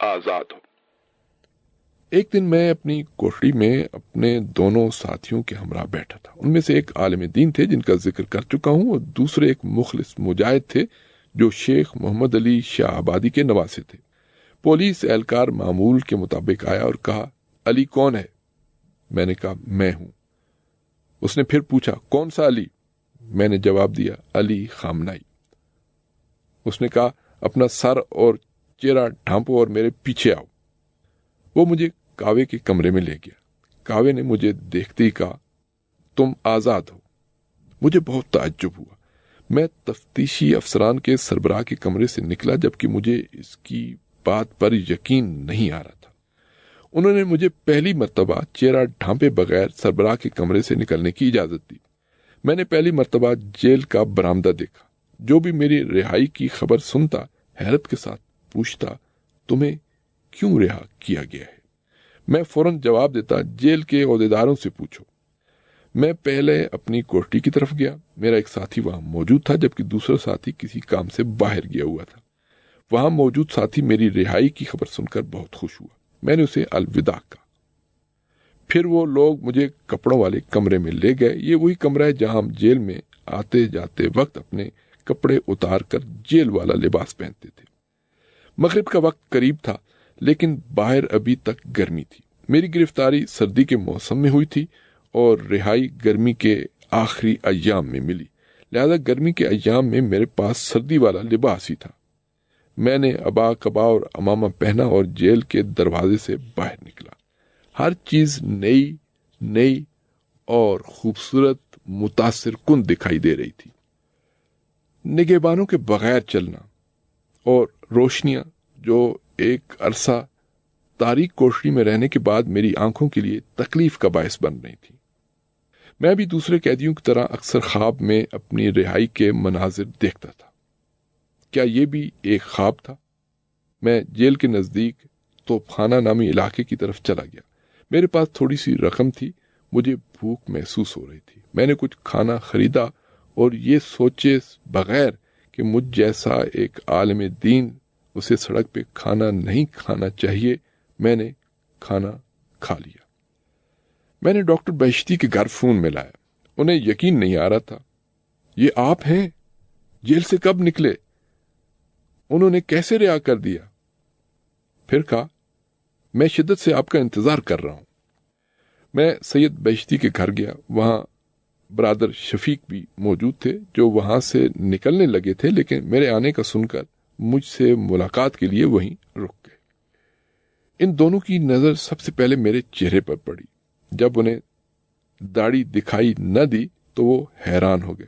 S4: آزاد ہو۔
S2: ایک دن میں اپنی کوٹری میں اپنے دونوں ساتھیوں کے ہمراہ بیٹھا تھا۔ ان میں سے ایک عالم دین تھے جن کا ذکر کر چکا ہوں، اور دوسرے ایک مخلص مجاہد تھے جو شیخ محمد علی شاہ آبادی کے نواسے تھے۔ پولیس اہلکار معمول کے مطابق آیا اور کہا، علی کون ہے؟ میں نے کہا، میں ہوں۔ اس نے پھر پوچھا، کون سا علی؟ میں نے جواب دیا، علی خامنائی۔ اس نے کہا، اپنا سر اور چہرہ ڈھانپو اور میرے پیچھے آؤ۔ وہ مجھے کعوے کے کمرے میں لے گیا۔ کعوے نے مجھے دیکھتے ہی کہا، تم آزاد ہو۔ مجھے بہت تعجب ہوا۔ میں تفتیشی افسران کے سربراہ کے کمرے سے نکلا، جبکہ مجھے اس کی بات پر یقین نہیں آ رہا تھا۔ انہوں نے مجھے پہلی مرتبہ چہرہ ڈھانپے بغیر سربراہ کے کمرے سے نکلنے کی اجازت دی۔ میں نے پہلی مرتبہ جیل کا برآمدہ دیکھا۔ جو بھی میری رہائی کی خبر سنتا حیرت کے ساتھ پوچھتا، تمہیں کیوں رہا کیا گیا ہے؟ میں فوراً جواب دیتا، جیل کے عہدیداروں سے پوچھو۔ میں پہلے اپنی کوٹری کی طرف گیا۔ میرا ایک ساتھی وہاں موجود تھا، جبکہ دوسرا ساتھی کسی کام سے باہر گیا ہوا تھا۔ وہاں موجود ساتھی میری رہائی کی خبر سن کر بہت خوش ہوا۔ میں نے اسے الوداع کہا۔ پھر وہ لوگ مجھے کپڑوں والے کمرے میں لے گئے. یہ وہی کمرہ ہے جہاں ہم جیل میں آتے جاتے وقت اپنے کپڑے اتار کر جیل والا لباس پہنتے تھے. مغرب کا وقت قریب تھا لیکن باہر ابھی تک گرمی تھی. میری گرفتاری سردی کے موسم میں ہوئی تھی اور رہائی گرمی کے آخری ایام میں ملی، لہذا گرمی کے ایام میں میرے پاس سردی والا لباس ہی تھا. میں نے ابا کبا اور امامہ پہنا اور جیل کے دروازے سے باہر نکلا. ہر چیز نئی اور خوبصورت متاثر کن دکھائی دے رہی تھی. نگہبانوں کے بغیر چلنا اور روشنیاں جو ایک عرصہ تاریک کوٹری میں رہنے کے بعد میری آنکھوں کے لیے تکلیف کا باعث بن رہی تھی. میں بھی دوسرے قیدیوں کی طرح اکثر خواب میں اپنی رہائی کے مناظر دیکھتا تھا. کیا یہ بھی ایک خواب تھا؟ میں جیل کے نزدیک توپ خانہ نامی علاقے کی طرف چلا گیا. میرے پاس تھوڑی سی رقم تھی. مجھے بھوک محسوس ہو رہی تھی. میں نے کچھ کھانا خریدا اور یہ سوچے بغیر کہ مجھ جیسا ایک عالم دین اسے سڑک پہ کھانا نہیں کھانا چاہیے، میں نے کھانا کھا لیا. میں نے ڈاکٹر بہشتی کے گھر فون ملایا. انہیں یقین نہیں آ رہا تھا. یہ آپ ہیں؟ جیل سے کب نکلے؟ انہوں نے کیسے رہا کر دیا؟ پھر کہا، میں شدت سے آپ کا انتظار کر رہا ہوں. میں سید بہشتی کے گھر گیا. وہاں برادر شفیق بھی موجود تھے جو وہاں سے نکلنے لگے تھے، لیکن میرے آنے کا سن کر مجھ سے ملاقات کے لیے وہیں رک گئے. ان دونوں کی نظر سب سے پہلے میرے چہرے پر پڑی. جب انہیں داڑھی دکھائی نہ دی تو وہ حیران ہو گئے.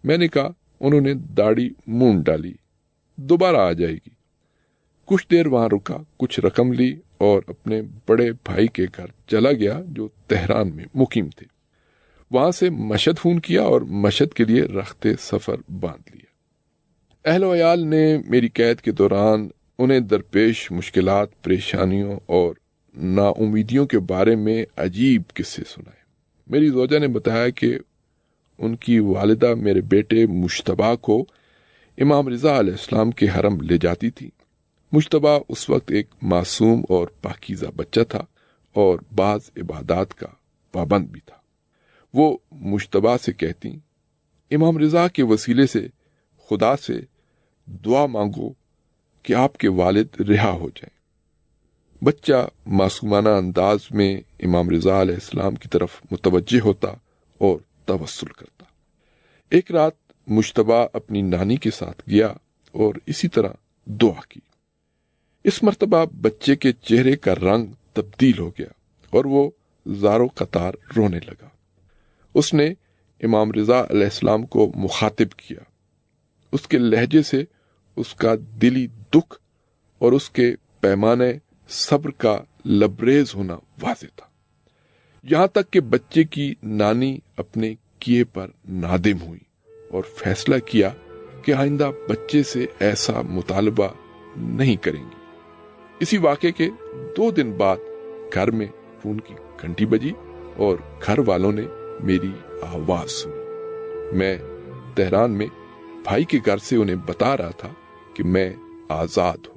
S2: میں نے کہا، انہوں نے داڑھی مونڈ ڈالی، دوبارہ آ جائے گی. کچھ دیر وہاں رکا، کچھ رقم لی اور اپنے بڑے بھائی کے گھر چلا گیا جو تہران میں مقیم تھے. وہاں سے مشہد فون کیا اور مشہد کے لیے رخت سفر باندھ لیا. اہل و عیال نے میری قید کے دوران انہیں درپیش مشکلات، پریشانیوں اور نا امیدیوں کے بارے میں عجیب قصے سنائے. میری زوجہ نے بتایا کہ ان کی والدہ میرے بیٹے مجتبیٰ کو امام رضا علیہ السلام کے حرم لے جاتی تھی. مجتبیٰ اس وقت ایک معصوم اور پاکیزہ بچہ تھا اور بعض عبادات کا پابند بھی تھا. وہ مجتبیٰ سے کہتی، امام رضا کے وسیلے سے خدا سے دعا مانگو کہ آپ کے والد رہا ہو جائیں. بچہ معصومانہ انداز میں امام رضا علیہ السلام کی طرف متوجہ ہوتا اور توسل کرتا. ایک رات مجتبیٰ اپنی نانی کے ساتھ گیا اور اسی طرح دعا کی. اس مرتبہ بچے کے چہرے کا رنگ تبدیل ہو گیا اور وہ زارو قطار رونے لگا. اس نے امام رضا علیہ السلام کو مخاطب کیا. اس کے لہجے سے اس کا دلی دکھ اور اس کے پیمانے صبر کا لبریز ہونا واضح تھا. یہاں تک کہ بچے کی نانی اپنے کیے پر نادم ہوئی اور فیصلہ کیا کہ آئندہ بچے سے ایسا مطالبہ نہیں کریں گی. اسی واقعے کے 2 دن بعد گھر میں فون کی گھنٹی بجی اور گھر والوں نے میری آواز سنی. میں تہران میں بھائی کے گھر سے انہیں بتا رہا تھا کہ میں آزاد ہوں.